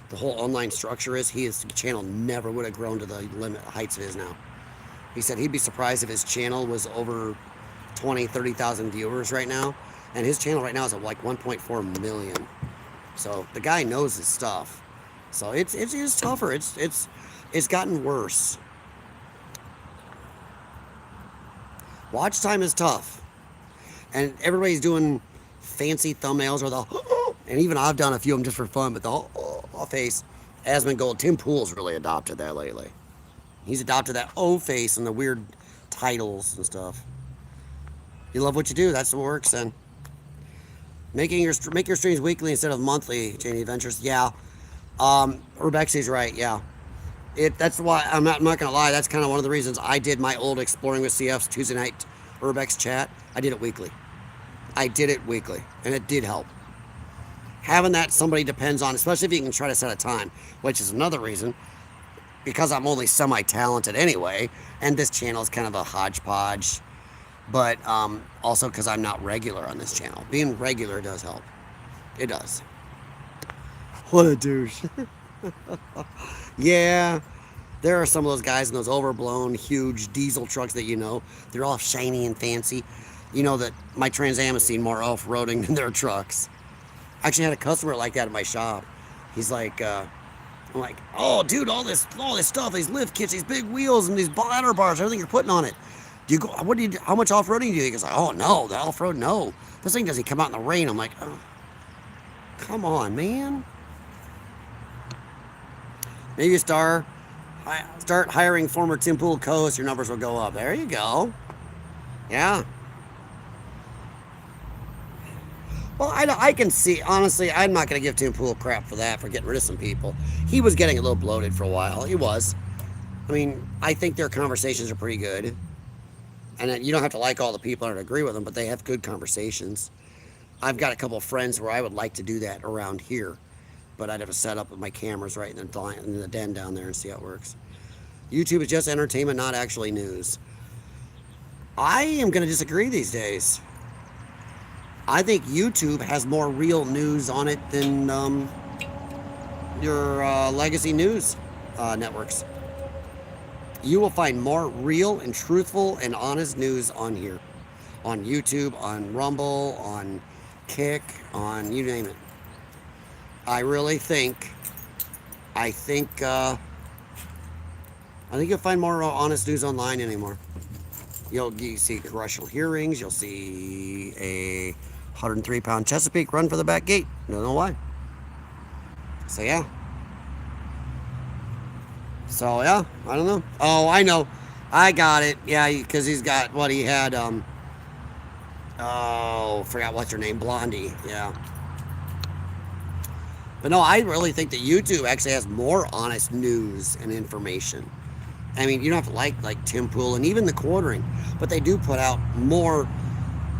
the whole online structure is, his channel never would have grown to the heights it is now. He said he'd be surprised if his channel was over 20, 30,000 viewers right now. And his channel right now is at like 1.4 million. So the guy knows his stuff. So it's tougher. It's gotten worse. Watch time is tough. And everybody's doing fancy thumbnails or and even I've done a few of them just for fun, but the whole face has been gold. Tim Pool's really adopted that lately. He's adopted that O face and the weird titles and stuff. You love what you do. That's what works then. Make your streams weekly instead of monthly, Janie Adventures. Yeah. Rebecca's right. Yeah. That's why I'm not gonna lie. That's kind of one of the reasons I did my old Exploring with CF's Tuesday night Urbex chat. I did it weekly. And it did help. Having that somebody depends on, especially if you can try to set a time, which is another reason, because I'm only semi-talented anyway, and this channel is kind of a hodgepodge, but also because I'm not regular on this channel. Being regular does help. It does. What a douche. Yeah, there are some of those guys in those overblown, huge diesel trucks that they're all shiny and fancy. You know that my Trans Am has seen more off-roading than their trucks. I actually had a customer like that at my shop. He's like, I'm like, oh, dude, all this stuff, these lift kits, these big wheels, and these ladder bars, everything you're putting on it. How much off-roading do you do? He goes, oh, no, the off-road, no. This thing doesn't come out in the rain. I'm like, oh, come on, man. Maybe start hiring former Tim Pool co-hosts, your numbers will go up. There you go. Yeah. Well, I can see, honestly, I'm not going to give Tim Pool crap for that, for getting rid of some people. He was getting a little bloated for a while. He was. I mean, I think their conversations are pretty good. And you don't have to like all the people or agree with them, but they have good conversations. I've got a couple of friends where I would like to do that around here. But I'd have to set up with my cameras right in the den down there and see how it works. YouTube is just entertainment, not actually news. I am going to disagree these days. I think YouTube has more real news on it than your legacy news networks. You will find more real and truthful and honest news on here. On YouTube, on Rumble, on Kick, on you name it. I really think you'll find more honest news online anymore. You see congressional hearings. You'll see a 103-pound Chesapeake run for the back gate. Don't know why. So yeah. I don't know. Oh, I know. I got it. Yeah, because he's got what he had. Forgot what's her name. Blondie. Yeah. But no, I really think that YouTube actually has more honest news and information. I mean, you don't have to like Tim Pool and even the Quartering, but they do put out more.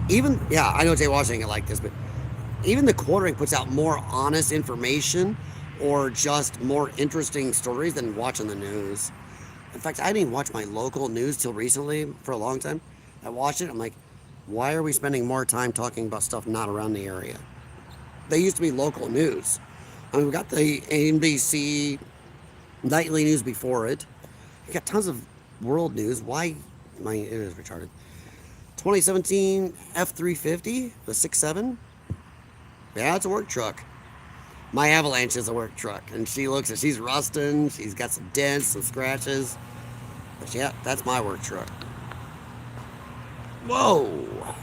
I know Jay Washington ain't like this, but even the Quartering puts out more honest information or just more interesting stories than watching the news. In fact, I didn't even watch my local news till recently for a long time. I watched it. I'm like, why are we spending more time talking about stuff not around the area? They used to be local news. I mean, we got the NBC nightly news before it. We got tons of world news. Why? It is retarded. 2017 F-350, the 6.7. Yeah, it's a work truck. My Avalanche is a work truck. And she's rusting. She's got some dents, some scratches. But yeah, that's my work truck. Whoa.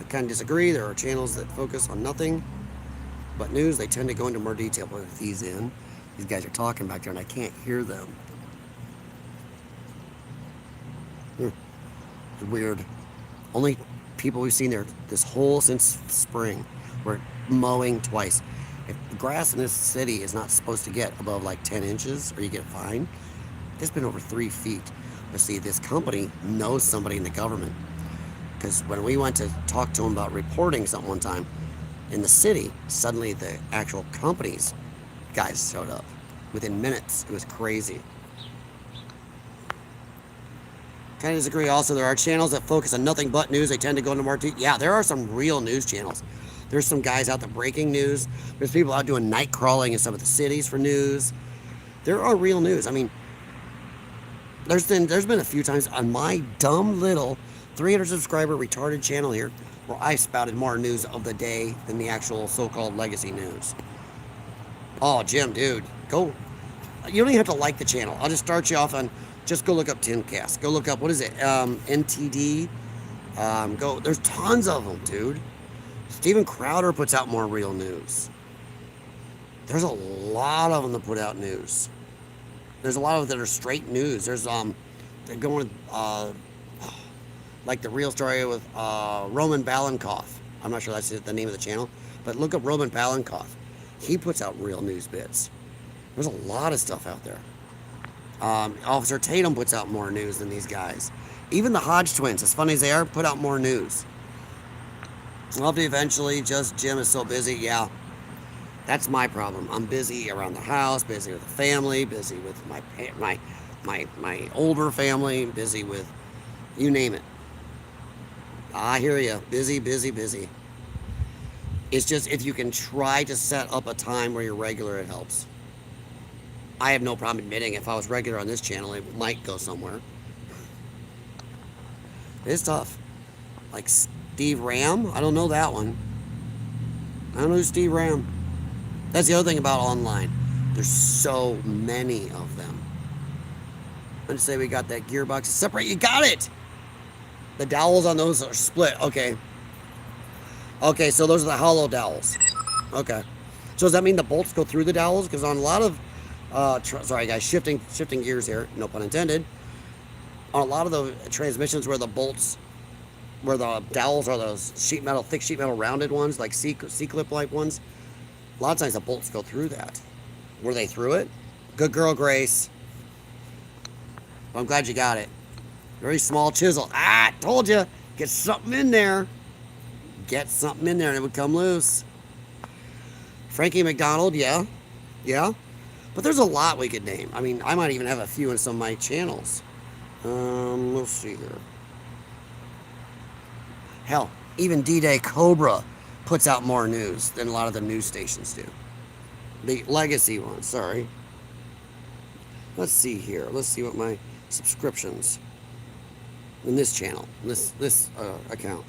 I kind of disagree. There are channels that focus on nothing but news. They tend to go into more detail. But with these guys are talking back there and I can't hear them. It's weird. Only people we've seen there this whole since spring. We're mowing twice. If the grass in this city is not supposed to get above like 10 inches or you get fined, it's been over 3 feet. But see, this company knows somebody in the government. Because when we went to talk to them about reporting something one time in the city, suddenly the actual company's guys showed up within minutes. It was crazy. Kind of disagree. Also, there are channels that focus on nothing but news. They tend to go into more detail. Yeah, there are some real news channels. There's some guys out there breaking news. There's people out doing night crawling in some of the cities for news. There are real news. I mean, there's been a few times on my dumb little 300 subscriber retarded channel here where I spouted more news of the day than the actual so-called legacy news. Oh, Jim, dude, go. You don't even have to like the channel. I'll just start you off on, just go look up Timcast. Go look up, what is it, NTD. There's tons of them, dude. Steven Crowder puts out more real news. There's a lot of them that put out news. There's a lot of that are straight news. There's they're going like the real story with Roman Balankoff. I'm not sure that's the name of the channel, but look up Roman Balankoff. He puts out real news bits. There's a lot of stuff out there. Officer Tatum puts out more news than these guys. Even the Hodge twins, as funny as they are, put out more news. I'll have to eventually, just Jim is so busy. Yeah, that's my problem. I'm busy around the house, busy with the family, busy with my older family, busy with you name it. I hear you. Busy, busy, busy. It's just if you can try to set up a time where you're regular, it helps. I have no problem admitting if I was regular on this channel, it might go somewhere. It's tough. Like Steve Ram? I don't know that one. I don't know who Steve Ram. That's the other thing about online. There's so many of them. Let's say we got that gearbox. Separate. You got it! The dowels on those are split. Okay. Okay, so those are the hollow dowels. Okay. So does that mean the bolts go through the dowels? Because on a lot of... sorry guys, shifting gears here. No pun intended. On a lot of the transmissions where the bolts... where the dowels are those thick sheet metal rounded ones, like C-clip like ones. A lot of times the bolts go through that. Were they through it? Good girl, Grace. Well, I'm glad you got it. Very small chisel. Ah, told you. Get something in there. Get something in there and it would come loose. Frankie McDonald, yeah. Yeah. But there's a lot we could name. I mean, I might even have a few in some of my channels. We'll see here. Hell, even D-Day Cobra puts out more news than a lot of the news stations do. The legacy one, sorry. Let's see here. Let's see what my subscriptions in this channel, this account.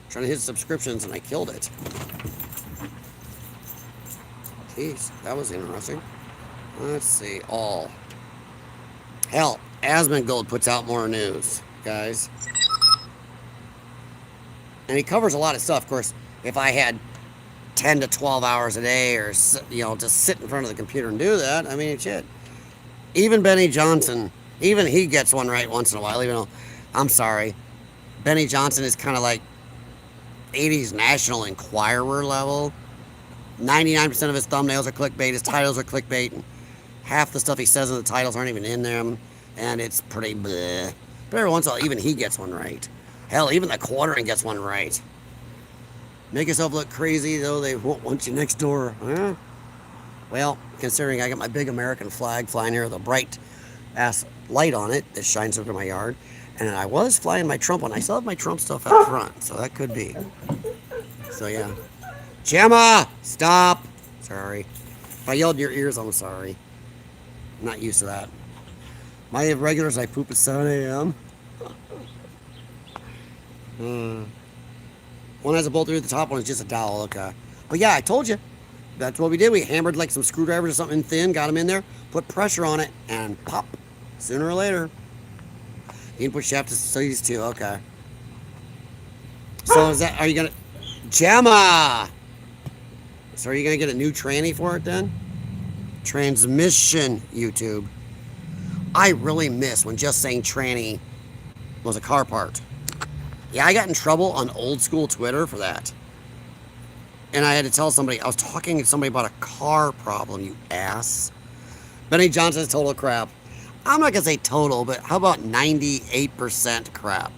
Trying to hit subscriptions and I killed it. Jeez, that was interesting. Let's see, all. Hell, Asmongold puts out more news, guys. And he covers a lot of stuff. Of course, if I had 10 to 12 hours a day or, you know, just sit in front of the computer and do that, I mean, shit. Even Benny Johnson, even he gets one right once in a while, even though, I'm sorry, Benny Johnson is kind of like 80s National Enquirer level. 99% of his thumbnails are clickbait, his titles are clickbait, and half the stuff he says in the titles aren't even in them, and it's pretty bleh. But every once in a while, even he gets one right. Hell, even the Quartering gets one right. Make yourself look crazy, though they won't want you next door. Huh? Well, considering I got my big American flag flying here with a bright ass light on it that shines over my yard, and I was flying my Trump one. I still have my Trump stuff out front, so that could be. So yeah. Gemma! Stop! Sorry. If I yelled in your ears, I'm sorry. I'm not used to that. My regulars, I poop at 7 a.m. One has a bolt through the top, one is just a dowel, okay. But yeah, I told you. That's what we did. We hammered like some screwdrivers or something thin, got them in there, put pressure on it, and pop. Sooner or later. Input shaft to these two, okay. So is that, are you gonna, Gemma! So are you gonna get a new tranny for it then? Transmission, YouTube. I really miss when just saying tranny was a car part. Yeah, I got in trouble on old school Twitter for that. And I had to tell somebody, I was talking to somebody about a car problem, you ass. Benny Johnson's total crap. I'm not gonna say total, but how about 98% crap?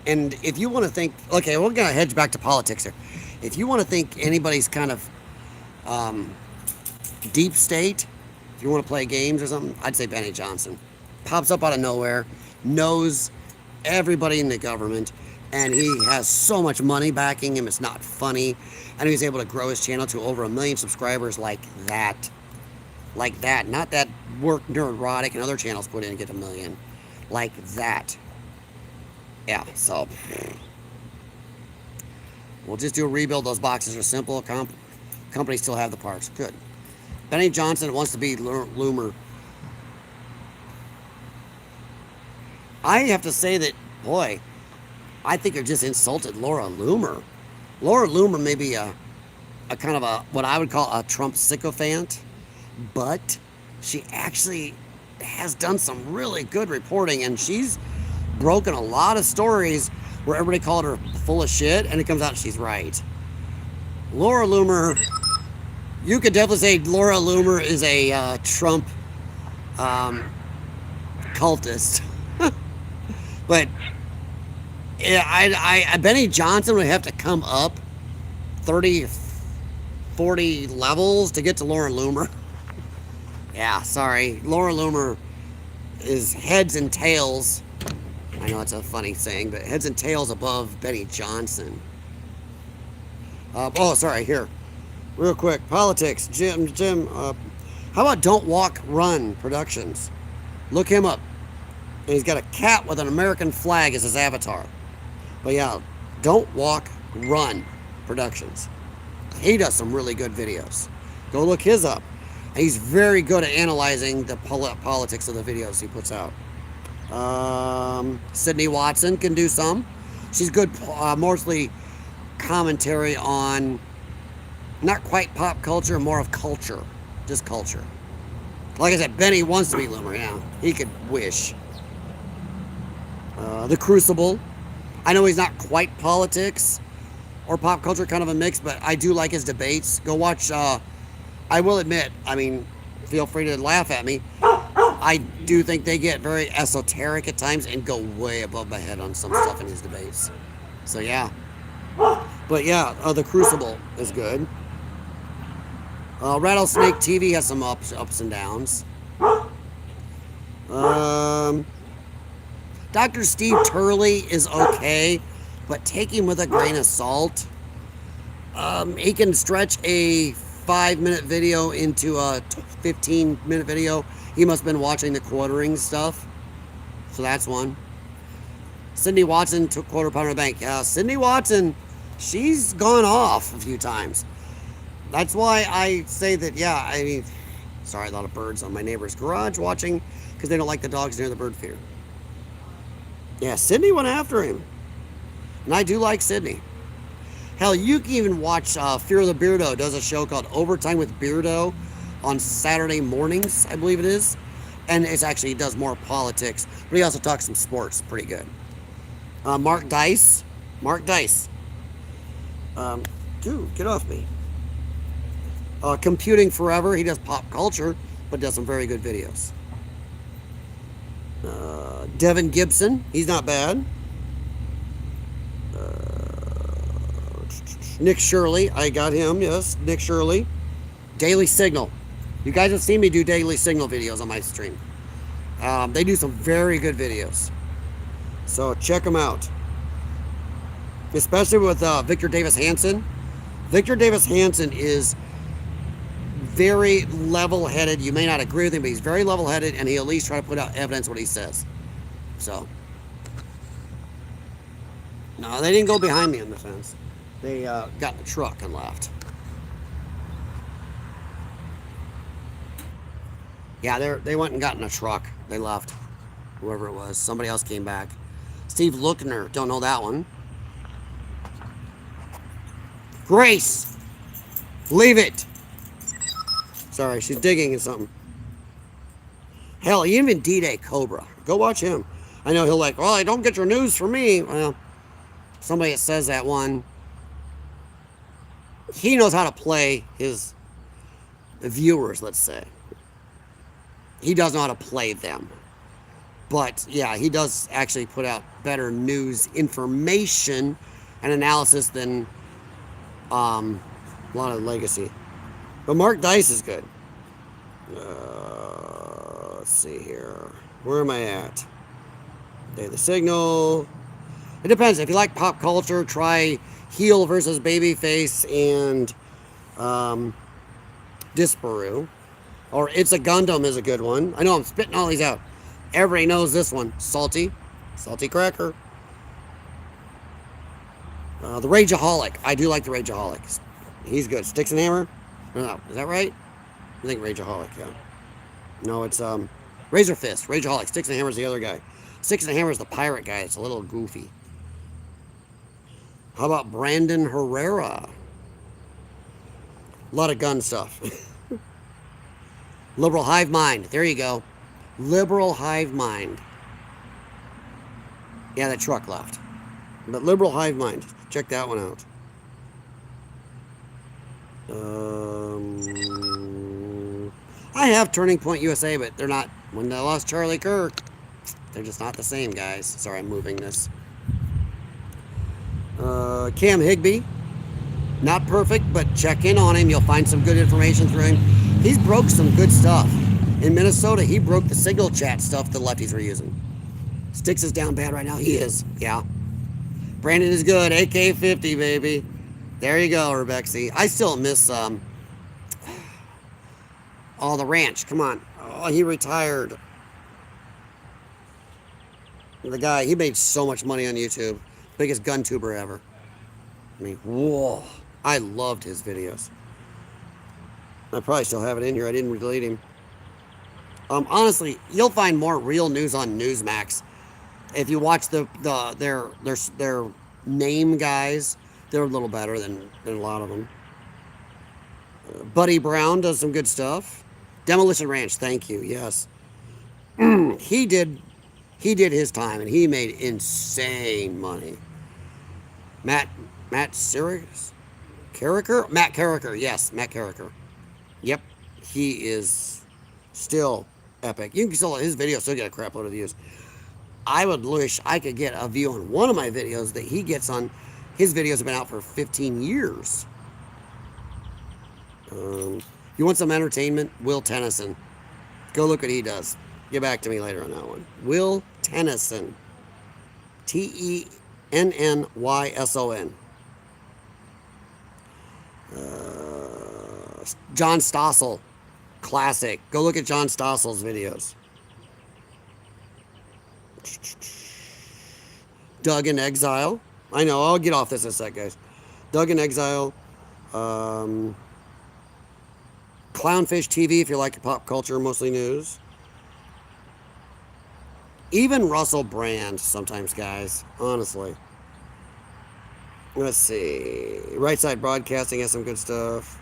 And if you want to think, okay, we're gonna hedge back to politics here. If you want to think anybody's kind of deep state, if you want to play games or something, I'd say Benny Johnson. Pops up out of nowhere, knows everybody in the government, and he has so much money backing him, it's not funny. And he's able to grow his channel to over 1 million subscribers like that. Like that. Not that Work Neurotic and other channels put in and get 1 million. Like that. Yeah, so we'll just do a rebuild. Those boxes are simple. Companies still have the parts. Good. Benny Johnson wants to be Loomer. I have to say that, boy, I think you're just insulted Laura Loomer. Laura Loomer may be a kind of a, what I would call a Trump sycophant, but she actually has done some really good reporting, and she's broken a lot of stories where everybody called her full of shit, and it comes out she's right. Laura Loomer, you could definitely say Laura Loomer is a Trump cultist. But yeah, Benny Johnson would have to come up 30, 40 levels to get to Laura Loomer. Yeah, sorry. Laura Loomer is heads and tails. I know it's a funny saying, but heads and tails above Benny Johnson. Oh, sorry, here. Real quick. Politics. Jim, how about Don't Walk, Run Productions? Look him up. And he's got a cat with an American flag as his avatar. But yeah, Don't Walk, Run Productions. He does some really good videos. Go look his up. And he's very good at analyzing the politics of the videos he puts out. Sydney Watson can do some. She's good, mostly commentary on not quite pop culture, more of culture. Just culture. Like I said, Benny wants to be Loomer, yeah. He could wish. The Crucible. I know he's not quite politics or pop culture, kind of a mix, but I do like his debates. Go watch, I will admit, I mean, feel free to laugh at me. I do think they get very esoteric at times and go way above my head on some stuff in his debates. So yeah. But yeah, The Crucible is good. Rattlesnake TV has some ups and downs. Dr. Steve Turley is okay, but take him with a grain of salt. He can stretch a 5-minute video into a 15-minute video. He must have been watching the quartering stuff. So that's one. Cindy Watson took quarter pounder of the bank. Yeah, Cindy Watson, she's gone off a few times. That's why I say that, yeah, I mean, sorry, a lot of birds on my neighbor's garage watching because they don't like the dogs near the bird feeder. Yeah, Sydney went after him. And I do like Sydney. Hell, you can even watch Fear of the Beardo does a show called Overtime with Beardo on Saturday mornings, I believe it is. And it's actually, he does more politics, but he also talks some sports. Pretty good. Mark Dice. Dude, get off me. Computing Forever. He does pop culture, but does some very good videos. Devin Gibson, he's not bad. Nick Shirley, I got him, yes, Nick Shirley. Daily Signal. You guys have seen me do Daily Signal videos on my stream. They do some very good videos. So check them out. Especially with Victor Davis Hanson. Victor Davis Hanson is very level-headed. You may not agree with him, but he's very level-headed, and he'll at least try to put out evidence what he says. So, no, they didn't go behind me on the fence. They got in the truck and left. Yeah, they went and got in a truck. They left. Whoever it was. Somebody else came back. Steve Lookner. Don't know that one. Grace! Leave it! Sorry, she's digging in something. Hell, even D-Day Cobra. Go watch him. I know he'll like, well, I don't get your news from me. Well, somebody that says that one, he knows how to play his viewers, let's say. He does know how to play them. But, yeah, he does actually put out better news information and analysis than a lot of Legacy. But Mark Dice is good. Let's see here. Where am I at? Day the Signal. It depends. If you like pop culture, try heel versus babyface and Disparu. Or It's a Gundam is a good one. I know I'm spitting all these out. Everybody knows this one. Salty Cracker. The Rageaholic. I do like the Rageaholic. He's good. Sticks and Hammer. No, is that right? I think Rageaholic, yeah. No, it's Razor Fist. Rageaholic. Sticks and Hammer's the other guy. Sticks and Hammer's the pirate guy. It's a little goofy. How about Brandon Herrera? A lot of gun stuff. Liberal hive mind. There you go. Liberal hive mind. Yeah, that truck left. But liberal hive mind. Check that one out. I have Turning Point USA, but they're not. When they lost Charlie Kirk, they're just not the same, guys. Sorry, I'm moving this. Cam Higbee. Not perfect, but check in on him. You'll find some good information through him. He's broke some good stuff. In Minnesota, he broke the signal chat stuff the lefties were using. Sticks is down bad right now. He is. Yeah. Brandon is good. AK-50, baby. There you go, Rebexy. I still miss the ranch. Come on. Oh, he retired. The guy, he made so much money on YouTube. Biggest gun tuber ever. I mean, whoa. I loved his videos. I probably still have it in here. I didn't delete him. Honestly, you'll find more real news on Newsmax. If you watch their name guys, they're a little better than a lot of them. Buddy Brown does some good stuff. Demolition Ranch, thank you. Yes, he did his time, and he made insane money. Matt Carricker? Matt Carricker, yes, Matt Carricker. Yep, he is still epic. You can still, his videos still get a crap load of views. I would wish I could get a view on one of my videos that he gets on. His videos have been out for 15 years. You want some entertainment? Will Tennyson. Go look what he does. Get back to me later on that one. Will Tennyson. Tennnyson. John Stossel. Classic. Go look at John Stossel's videos. Doug in Exile. I know, I'll get off this in a sec, guys. Doug in Exile. Clownfish TV, if you like pop culture, mostly news. Even Russell Brand sometimes, guys. Honestly. Let's see. Right Side Broadcasting has some good stuff.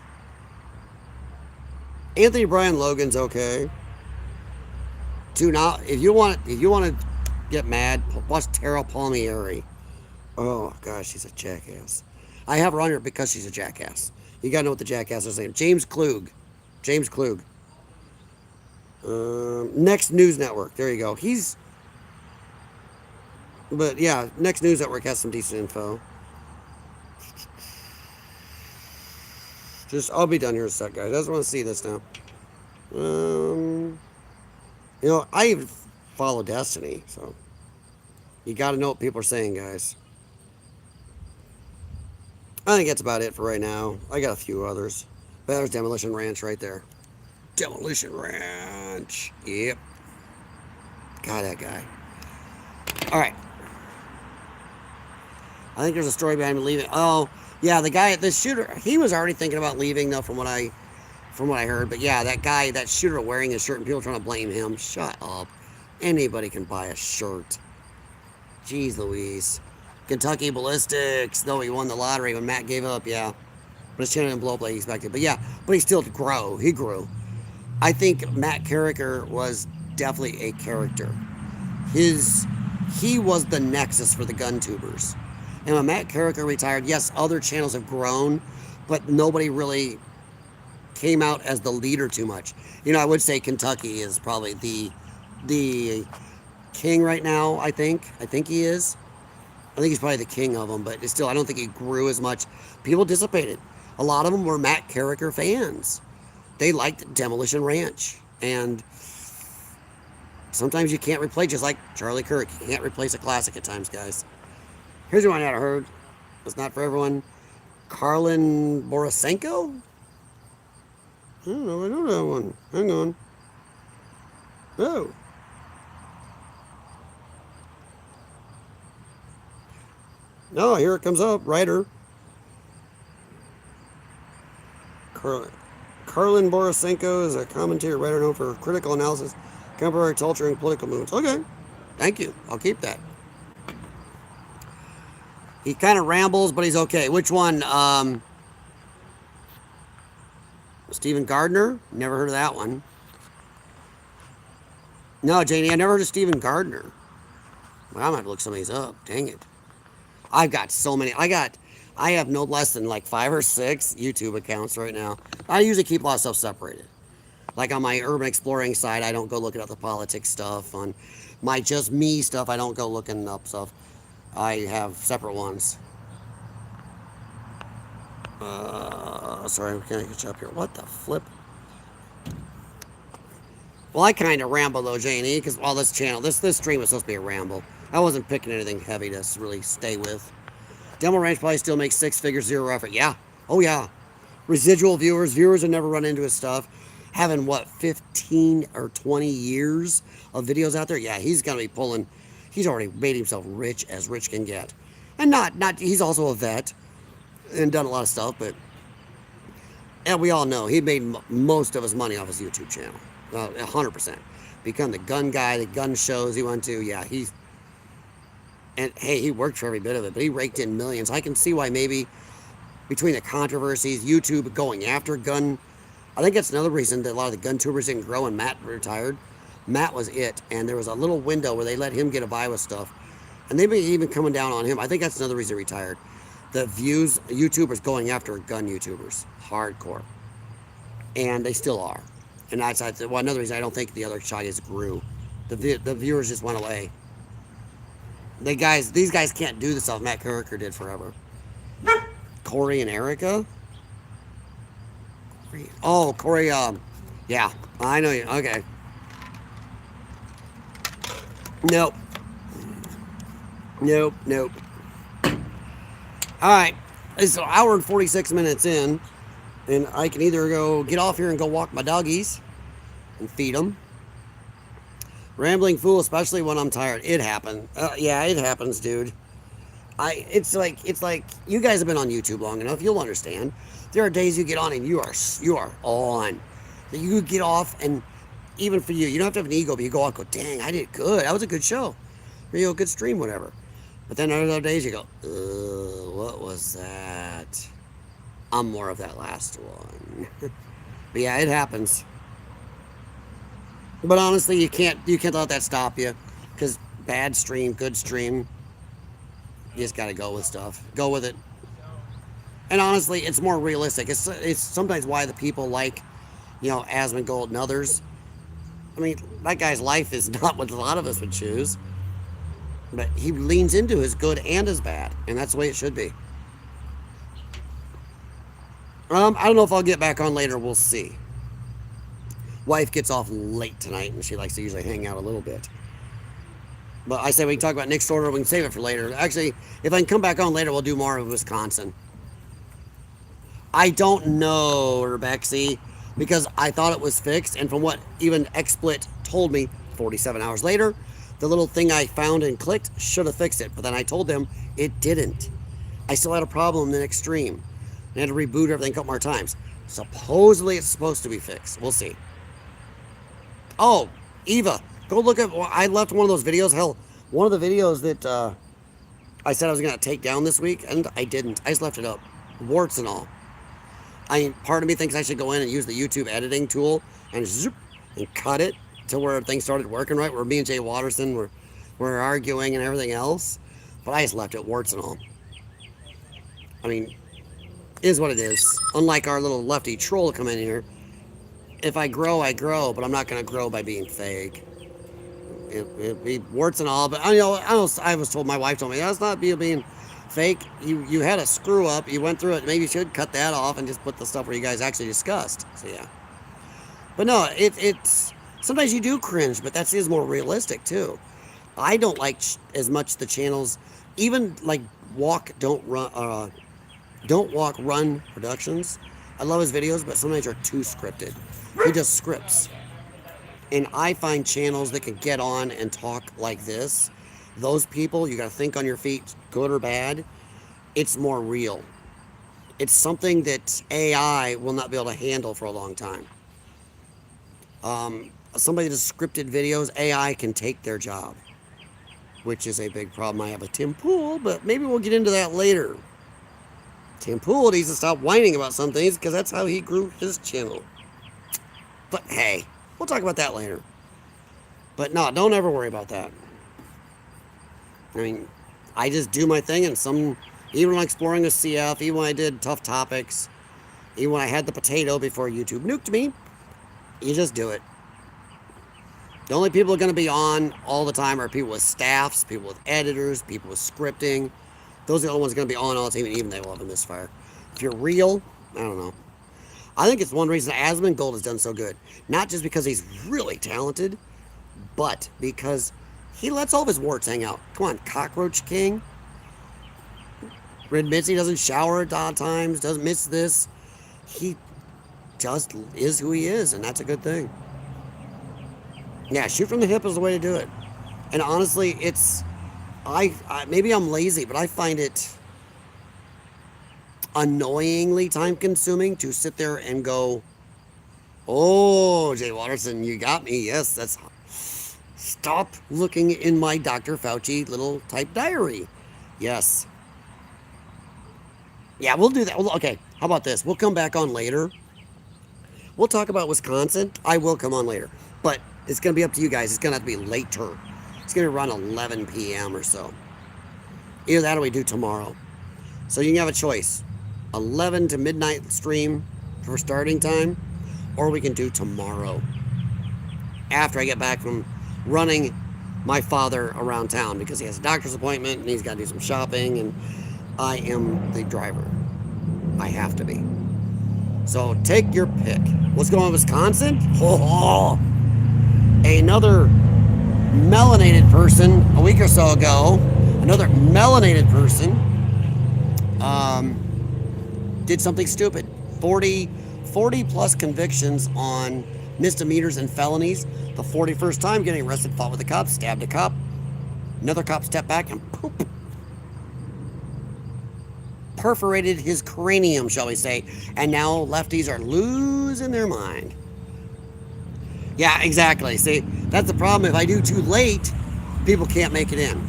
Anthony Brian Logan's okay. If you want to get mad, watch Tara Palmieri. Oh gosh, she's a jackass. I have her on here because she's a jackass. You gotta know what the jackass is saying. James Klug. Next News Network. There you go. But yeah, Next News Network has some decent info. I'll be done here in a sec, guys. I just want to see this now. I even follow Destiny, so you got to know what people are saying, guys. I think that's about it for right now. I got a few others. But there's Demolition Ranch right there. Demolition Ranch. Yep. God, that guy. All right. I think there's a story behind me leaving. Oh, yeah, the shooter, he was already thinking about leaving, though, from what I heard. But yeah, that shooter wearing his shirt and people trying to blame him. Shut up. Anybody can buy a shirt. Jeez Louise. Kentucky Ballistics, though he won the lottery when Matt gave up, yeah. But his channel didn't blow up like he expected. But yeah, he still grew. He grew. I think Matt Carricker was definitely a character. He was the nexus for the gun tubers. And when Matt Carricker retired, yes, other channels have grown, but nobody really came out as the leader too much. I would say Kentucky is probably the king right now, I think. I think he is. I think he's probably the king of them, but still, I don't think he grew as much. People dissipated. A lot of them were Matt Carricker fans. They liked Demolition Ranch. And sometimes you can't replace, just like Charlie Kirk, you can't replace a classic at times, guys. Here's one I had heard. It's not for everyone. Karlin Borisenko? I don't know. I know that one. Hang on. Oh. Oh, here it comes up. Writer. Karlin Borisenko is a commentator, writer known for critical analysis, contemporary culture, and political movements. Okay. Thank you. I'll keep that. He kind of rambles, but he's okay. Which one? Stephen Gardner? Never heard of that one. No, Janie, I never heard of Stephen Gardner. Well, I'm gonna have to look some of these up. Dang it. I've got so many. I have no less than like 5 or 6 YouTube accounts right now. I usually keep a lot of stuff separated. Like on my urban exploring side, I don't go looking up the politics stuff. On my just me stuff, I don't go looking up stuff. I have separate ones. Sorry, can I get you up here? What the flip? Well, I kind of ramble though, Janie, because all this channel, this stream was supposed to be a ramble. I wasn't picking anything heavy to really stay with. Demo Ranch probably still makes 6 figures, zero effort. Yeah. Oh, yeah. Residual viewers that never run into his stuff. Having, what, 15 or 20 years of videos out there? Yeah, he's going to be pulling. He's already made himself rich as rich can get. And he's also a vet and done a lot of stuff, but, and we all know he made most of his money off his YouTube channel. 100%. Become the gun guy, the gun shows he went to. Yeah, and hey, he worked for every bit of it, but he raked in millions. I can see why maybe between the controversies, YouTube going after gun, I think that's another reason that a lot of the gun tubers didn't grow and Matt retired. Matt was it, and there was a little window where they let him get by with stuff, and they may even coming down on him. I think that's another reason he retired. The views, YouTubers going after gun YouTubers, hardcore, and they still are. And that's another reason I don't think the other guys grew. The viewers just went away. These guys can't do the stuff Matt Carricker did forever. Corey and Erica? Oh, Corey, yeah, I know you. Okay. Nope. All right, it's an hour and 46 minutes in, and I can either go get off here and go walk my doggies and feed them. Rambling fool, especially when I'm tired. It happened. Yeah, it happens, dude. It's like you guys have been on YouTube long enough. You'll understand. There are days you get on and you are on. You get off, and even for you, you don't have to have an ego, but you go out and go, dang, I did good. That was a good show. Or, a good stream, whatever. But then other days you go, what was that? I'm more of that last one. But yeah, it happens. But honestly, you can't let that stop you, because bad stream, good stream, you just got to go with stuff. Go with it. And honestly, it's more realistic. It's sometimes why the people like, Asmongold and others. I mean, that guy's life is not what a lot of us would choose. But he leans into his good and his bad, and that's the way it should be. I don't know if I'll get back on later. We'll see. Wife gets off late tonight, and she likes to usually hang out a little bit. But I say we can talk about Nick's order. We can save it for later. Actually, if I can come back on later, we'll do more of Wisconsin. I don't know, Rebexy, because I thought it was fixed, and from what even XSplit told me 47 hours later, the little thing I found and clicked should have fixed it. But then I told them it didn't. I still had a problem in the extreme. I had to reboot everything a couple more times. Supposedly it's supposed to be fixed. We'll see. Oh, Eva, go look at, I left one of those videos. Hell, one of the videos that I said I was going to take down this week, and I didn't. I just left it up. Warts and all. Part of me thinks I should go in and use the YouTube editing tool and zoop, and cut it to where things started working right, where me and Jay Watterson were arguing and everything else. But I just left it, warts and all. I mean, it is what it is. Unlike our little lefty troll come in here. If I grow, I grow, but I'm not going to grow by being fake. It be warts and all, but I was told, my wife told me, that's not being fake. You had a screw up, you went through it, maybe you should cut that off and just put the stuff where you guys actually discussed. So yeah. But no, it's sometimes you do cringe, but that is more realistic too. I don't like as much the channels, even like Don't Walk Run Productions. I love his videos, but sometimes they're too scripted. He does scripts. And I find channels that can get on and talk like this. Those people, you got to think on your feet, good or bad. It's more real. It's something that AI will not be able to handle for a long time. Somebody that does scripted videos, AI can take their job, which is a big problem I have with Tim Pool, but maybe we'll get into that later. Tim Pool needs to stop whining about some things, because that's how he grew his channel. But hey, we'll talk about that later. But no, don't ever worry about that. I mean, I just do my thing, and even when I'm exploring a CF, even when I did tough topics, even when I had the potato before YouTube nuked me, you just do it. The only people who are going to be on all the time are people with staffs, people with editors, people with scripting. Those are the only ones going to be on all the time, even they will have a misfire. If you're real, I don't know. I think it's one reason Asmongold has done so good. Not just because he's really talented, but because he lets all of his warts hang out. Come on, Cockroach King. Admits he doesn't shower at odd times, doesn't miss this. He just is who he is, and that's a good thing. Yeah, shoot from the hip is the way to do it. And honestly, I maybe I'm lazy, but I find it annoyingly time consuming to sit there and go, oh, Jay Watterson, you got me. Yes, that's. Stop looking in my Dr. Fauci little type diary. Yes. Yeah, we'll do that. Okay, how about this? We'll come back on later. We'll talk about Wisconsin. I will come on later. But it's going to be up to you guys. It's going to have to be later. It's going to be around 11 p.m. or so. Either that or we do tomorrow. So you can have a choice. 11 to midnight stream for starting time. Or we can do tomorrow. After I get back from running my father around town. Because he has a doctor's appointment and he's got to do some shopping. And I am the driver. I have to be. So take your pick. Let's go on Wisconsin. Oh, another melanated person a week or so ago. Another melanated person did something stupid. 40 plus convictions on misdemeanors and felonies. The 41st time getting arrested, fought with a cop, stabbed a cop. Another cop stepped back and poop. Perforated his cranium, shall we say, and now lefties are losing their mind. Yeah, exactly. See, that's the problem. If I do too late, people can't make it in.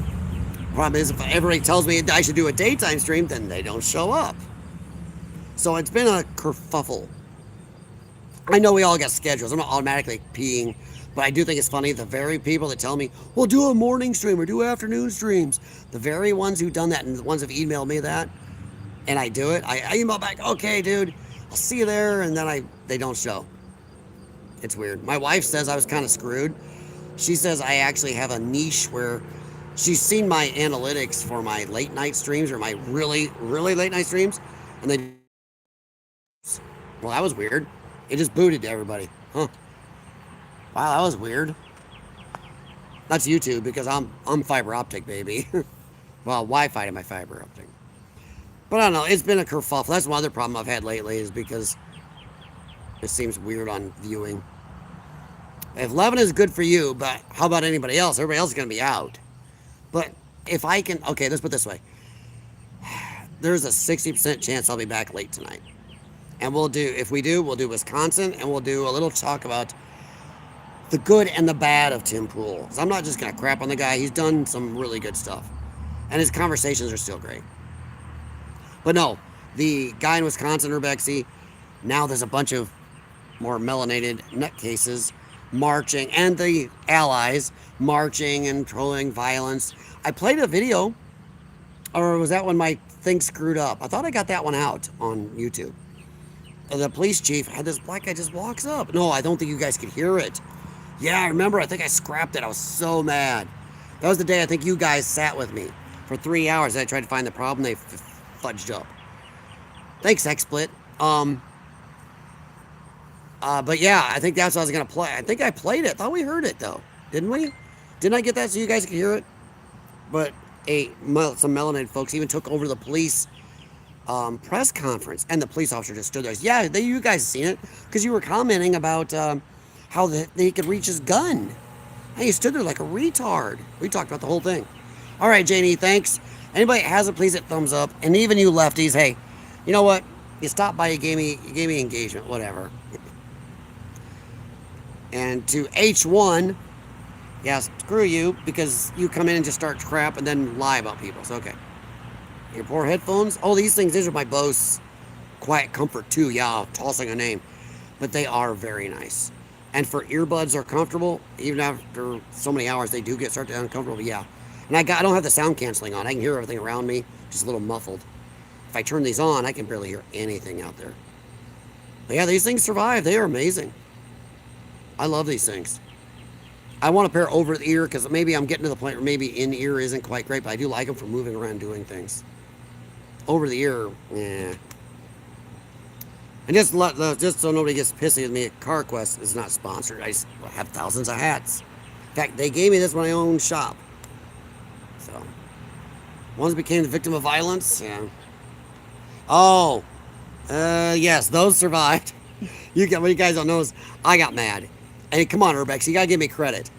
The problem is if everybody tells me I should do a daytime stream, then they don't show up. So it's been a kerfuffle. I know we all got schedules. I'm not automatically peeing, but I do think it's funny. The very people that tell me, well, do a morning stream or do afternoon streams, the very ones who've done that and the ones who've emailed me that, and I do it, I email back, okay, dude, I'll see you there, and then they don't show. It's weird. My wife says I was kind of screwed. She says I actually have a niche where she's seen my analytics for my late night streams or my really, really late night streams, and well, that was weird. It just booted to everybody. Huh. Wow, that was weird. That's YouTube because I'm fiber optic, baby. Well, Wi-Fi to my fiber optic. But I don't know, it's been a kerfuffle. That's one other problem I've had lately is because it seems weird on viewing. If 11 is good for you, but how about anybody else? Everybody else is going to be out. But if I can, okay, let's put it this way. There's a 60% chance I'll be back late tonight. And we'll do Wisconsin, and we'll do a little talk about the good and the bad of Tim Pool. 'Cause I'm not just going to crap on the guy. He's done some really good stuff. And his conversations are still great. But no, the guy in Wisconsin, Urbexy, now there's a bunch of more melanated nutcases marching, and the allies marching and trolling violence. I played a video, or was that when my thing screwed up? I thought I got that one out on YouTube. The police chief had this black guy just walks up. No, I don't think you guys could hear it. Yeah, I remember. I think I scrapped it. I was so mad. That was the day I think you guys sat with me for 3 hours. I tried to find the problem. They fudged up. Thanks, XSplit. But yeah, I think that's what I was going to play. I think I played it. I thought we heard it, though. Didn't we? Didn't I get that so you guys could hear it? But some melanated folks even took over the police press conference, and the police officer just stood there. Yeah, you guys seen it, because you were commenting about how they could reach his gun. And he stood there like a retard. We talked about the whole thing. All right, Janie, thanks. Anybody that has it, please hit thumbs up. And even you lefties, hey, you know what? You stopped by, you gave me engagement, whatever. And to H1, yeah, screw you, because you come in and just start crap and then lie about people. So, okay. Your poor headphones. Oh, these are my Bose Quiet Comfort 2. Yeah, tossing a name. But they are very nice. And for earbuds are comfortable, even after so many hours, they do start to get uncomfortable. But yeah, and I don't have the sound canceling on. I can hear everything around me, just a little muffled. If I turn these on, I can barely hear anything out there. But yeah, these things survive. They are amazing. I love these things. I want a pair over the ear because maybe I'm getting to the point where maybe in ear isn't quite great, but I do like them for moving around doing things. Over the ear, yeah. And just so nobody gets pissy with me, CarQuest is not sponsored. I have thousands of hats. In fact, they gave me this when I owned shop. So, ones became the victim of violence. Yeah. Oh, yes, those survived. What you guys don't know is I got mad. And come on, Urbex, you gotta give me credit.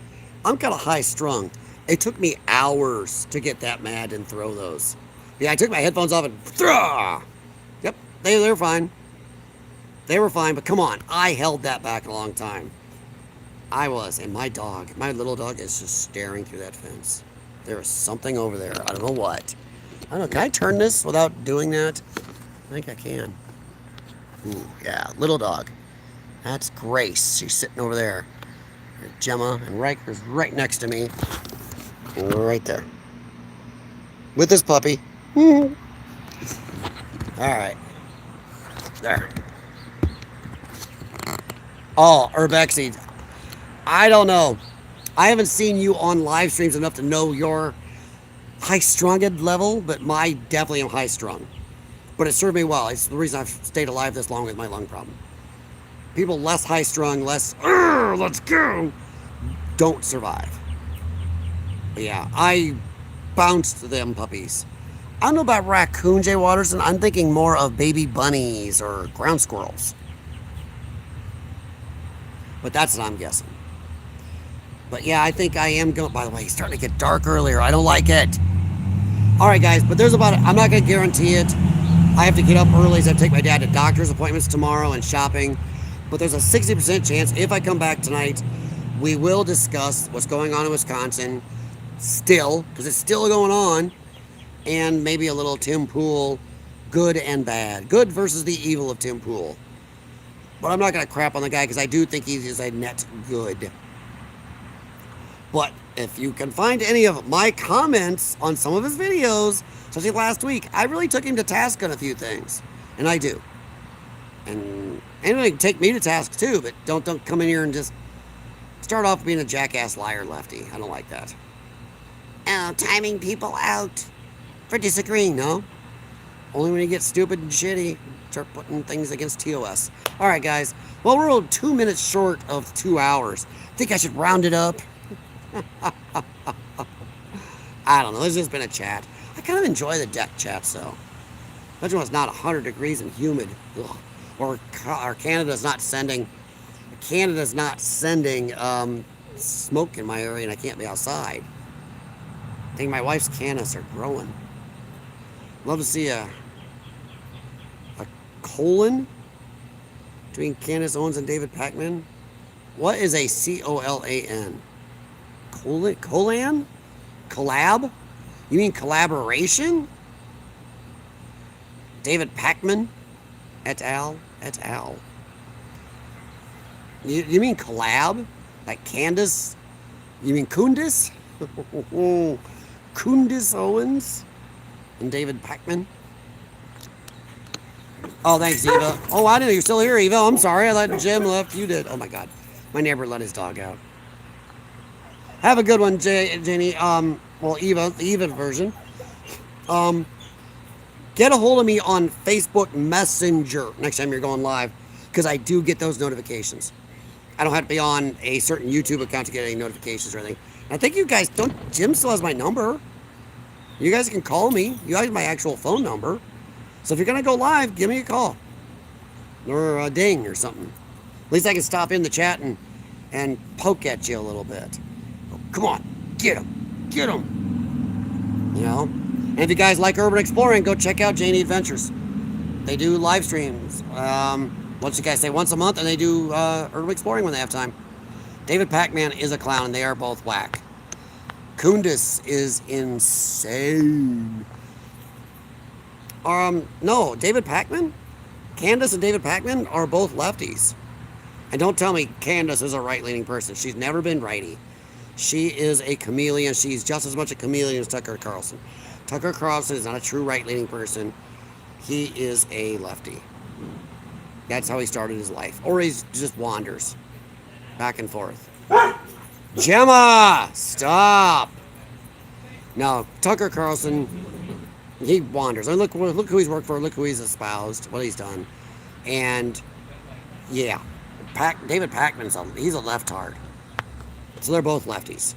I'm kind of high strung. It took me hours to get that mad and throw those. Yeah, I took my headphones off and throw. Yep, they were fine. They were fine, but come on, I held that back a long time. I was, and my little dog is just staring through that fence. There is something over there. I don't know what. I don't know, can I turn this without doing that? I think I can. Ooh, yeah, little dog. That's Grace. She's sitting over there. Gemma and Riker's right next to me. Right there. With his puppy. All right. There. Oh, Urbexy. I don't know. I haven't seen you on live streams enough to know your high-strung level, but I definitely am high-strung. But it served me well. It's the reason I've stayed alive this long with my lung problem. People less high-strung, less, let's go, don't survive. But yeah, I bounced them puppies. I don't know about raccoon, Jay Watterson. I'm thinking more of baby bunnies or ground squirrels. But that's what I'm guessing. But yeah, I think I am going. By the way, it's starting to get dark earlier. I don't like it. All right, guys, but I'm not going to guarantee it. I have to get up early so I take my dad to doctor's appointments tomorrow and shopping. But there's a 60% chance if I come back tonight, we will discuss what's going on in Wisconsin still, because it's still going on, and maybe a little Tim Pool, good and bad. Good versus the evil of Tim Pool. But I'm not going to crap on the guy because I do think he is a net good. But if you can find any of my comments on some of his videos, especially last week, I really took him to task on a few things. And I do. And anybody can take me to task too, but don't come in here and just start off being a jackass liar lefty. I don't like that. Oh, timing people out for disagreeing, no? Only when you get stupid and shitty, start putting things against TOS. All right, guys. Well, we're 2 minutes short of 2 hours. Think I should round it up? I don't know. It's just been a chat. I kind of enjoy the deck chats, though. Imagine when it's not 100 degrees and humid. Ugh. Or Canada's not sending smoke in my area and I can't be outside. I think my wife's cannas are growing. Love to see a colon between Candace Owens and David Pacman. What is a COLAN? Colan? Collab? You mean collaboration? David Pacman? Et al. Et al. You mean collab? Like Candace? You mean Kundis? Kundis Owens and David Pacman? Oh, thanks, Eva. Oh, I didn't know you're still here, Eva. I'm sorry. I thought Jim left. You did. Oh, my God. My neighbor let his dog out. Have a good one, Jenny. Well, Eva, the Eva version. Get a hold of me on Facebook Messenger next time you're going live, because I do get those notifications. I don't have to be on a certain YouTube account to get any notifications or anything. I think you guys don't. Jim still has my number. You guys can call me. You guys have my actual phone number. So if you're going to go live, give me a call. Or a ding or something. At least I can stop in the chat and poke at you a little bit. Oh, come on. Get him. Get him. You know? And if you guys like urban exploring, go check out Janie Adventures. They do live streams. Once you guys say once a month, and they do urban exploring when they have time. David Pacman is a clown. They are both whack. Kundis is insane. No, David Pacman? Candace and David Pacman are both lefties. And don't tell me Candace is a right-leaning person. She's never been righty. She is a chameleon. She's just as much a chameleon as Tucker Carlson. Tucker Carlson is not a true right-leaning person. He is a lefty. That's how he started his life. Or he just wanders back and forth. Gemma! Stop! No, Tucker Carlson, he wanders. I mean, look who he's worked for. Look who he's espoused. What he's done. And, yeah. David Pakman's he's a leftard. So they're both lefties.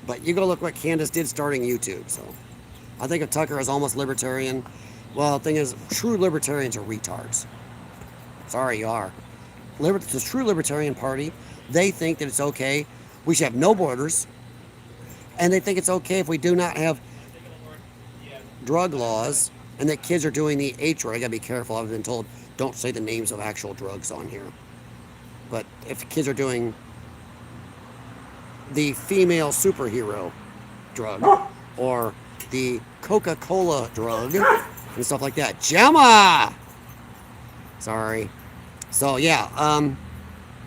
But you go look what Candace did starting YouTube. So I think of Tucker as almost libertarian. Well, the thing is, true libertarians are retards. Sorry, you are. The true libertarian party, they think that it's okay. We should have no borders. And they think it's okay if we do not have drug laws and that kids are doing the H word. I gotta be careful. I've been told don't say the names of actual drugs on here. But if kids are doing the female superhero drug or the Coca-Cola drug and stuff like that. Gemma! Sorry. So, yeah,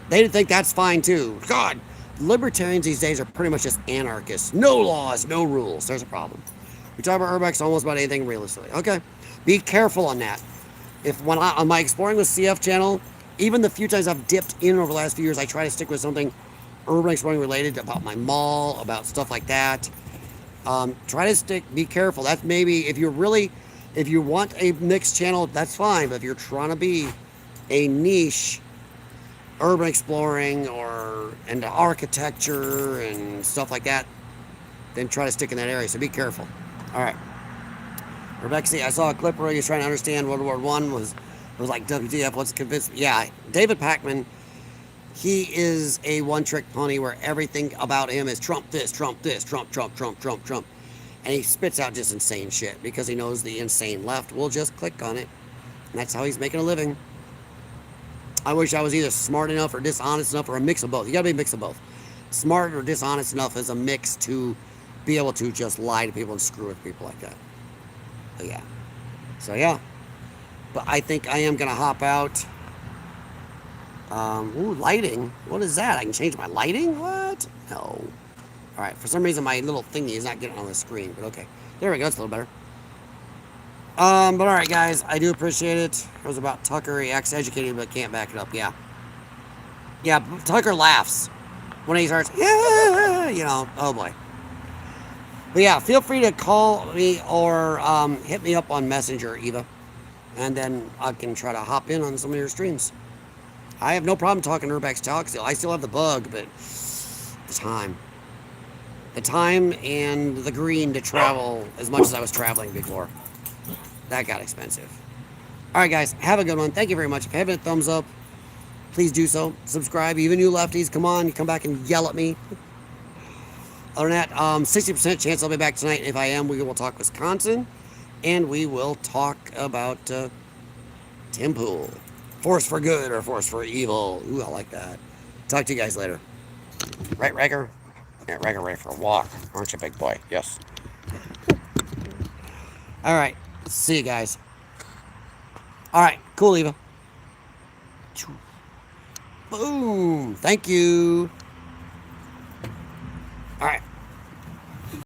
they think that's fine, too. God, libertarians these days are pretty much just anarchists. No laws, no rules. There's a problem. We talk about Urbex almost about anything realistically. Okay, be careful on that. On my Exploring with CF channel, even the few times I've dipped in over the last few years, I try to stick with something urban exploring related about my mall, about stuff like that. Try to be careful. That's maybe, if you want a mixed channel, that's fine. But if you're trying to be a niche urban exploring or into architecture and stuff like that, then try to stick in that area. So be careful. All right. Rebecca, I saw a clip where he was trying to understand World War I was like, WTF, what's convinced me? Yeah, David Pakman, he is a one-trick pony where everything about him is Trump this, Trump this, Trump, Trump, Trump, Trump, Trump. And he spits out just insane shit because he knows the insane left will just click on it. And that's how he's making a living. I wish I was either smart enough or dishonest enough or a mix of both. You gotta be a mix of both. Smart or dishonest enough is a mix to be able to just lie to people and screw with people like that. But yeah. So yeah. But I think I am gonna hop out. Ooh, lighting. What is that? I can change my lighting? What? No. Alright, for some reason my little thingy is not getting on the screen, but okay. There we go, it's a little better. But alright guys, I do appreciate it. It was about Tucker. He acts educated but can't back it up, yeah. Yeah, Tucker laughs when he starts, yeah, you know, oh boy. But yeah, feel free to call me or hit me up on Messenger, Eva. And then I can try to hop in on some of your streams. I have no problem talking Urbex Talk still. I still have the bug, but the time. The time and the green to travel as much as I was traveling before. That got expensive. Alright guys, have a good one. Thank you very much. If you haven't, thumbs up, please do so. Subscribe. Even you lefties, come on, come back and yell at me. Other than that, 60% chance I'll be back tonight. If I am, we will talk Wisconsin. And we will talk about Tim Pool. Force for good or force for evil. Ooh, I like that. Talk to you guys later. Right, Rager? Yeah, Rager ready for a walk. Aren't you, big boy? Yes. Alright. See you guys. Alright. Cool, Eva. Boom. Thank you.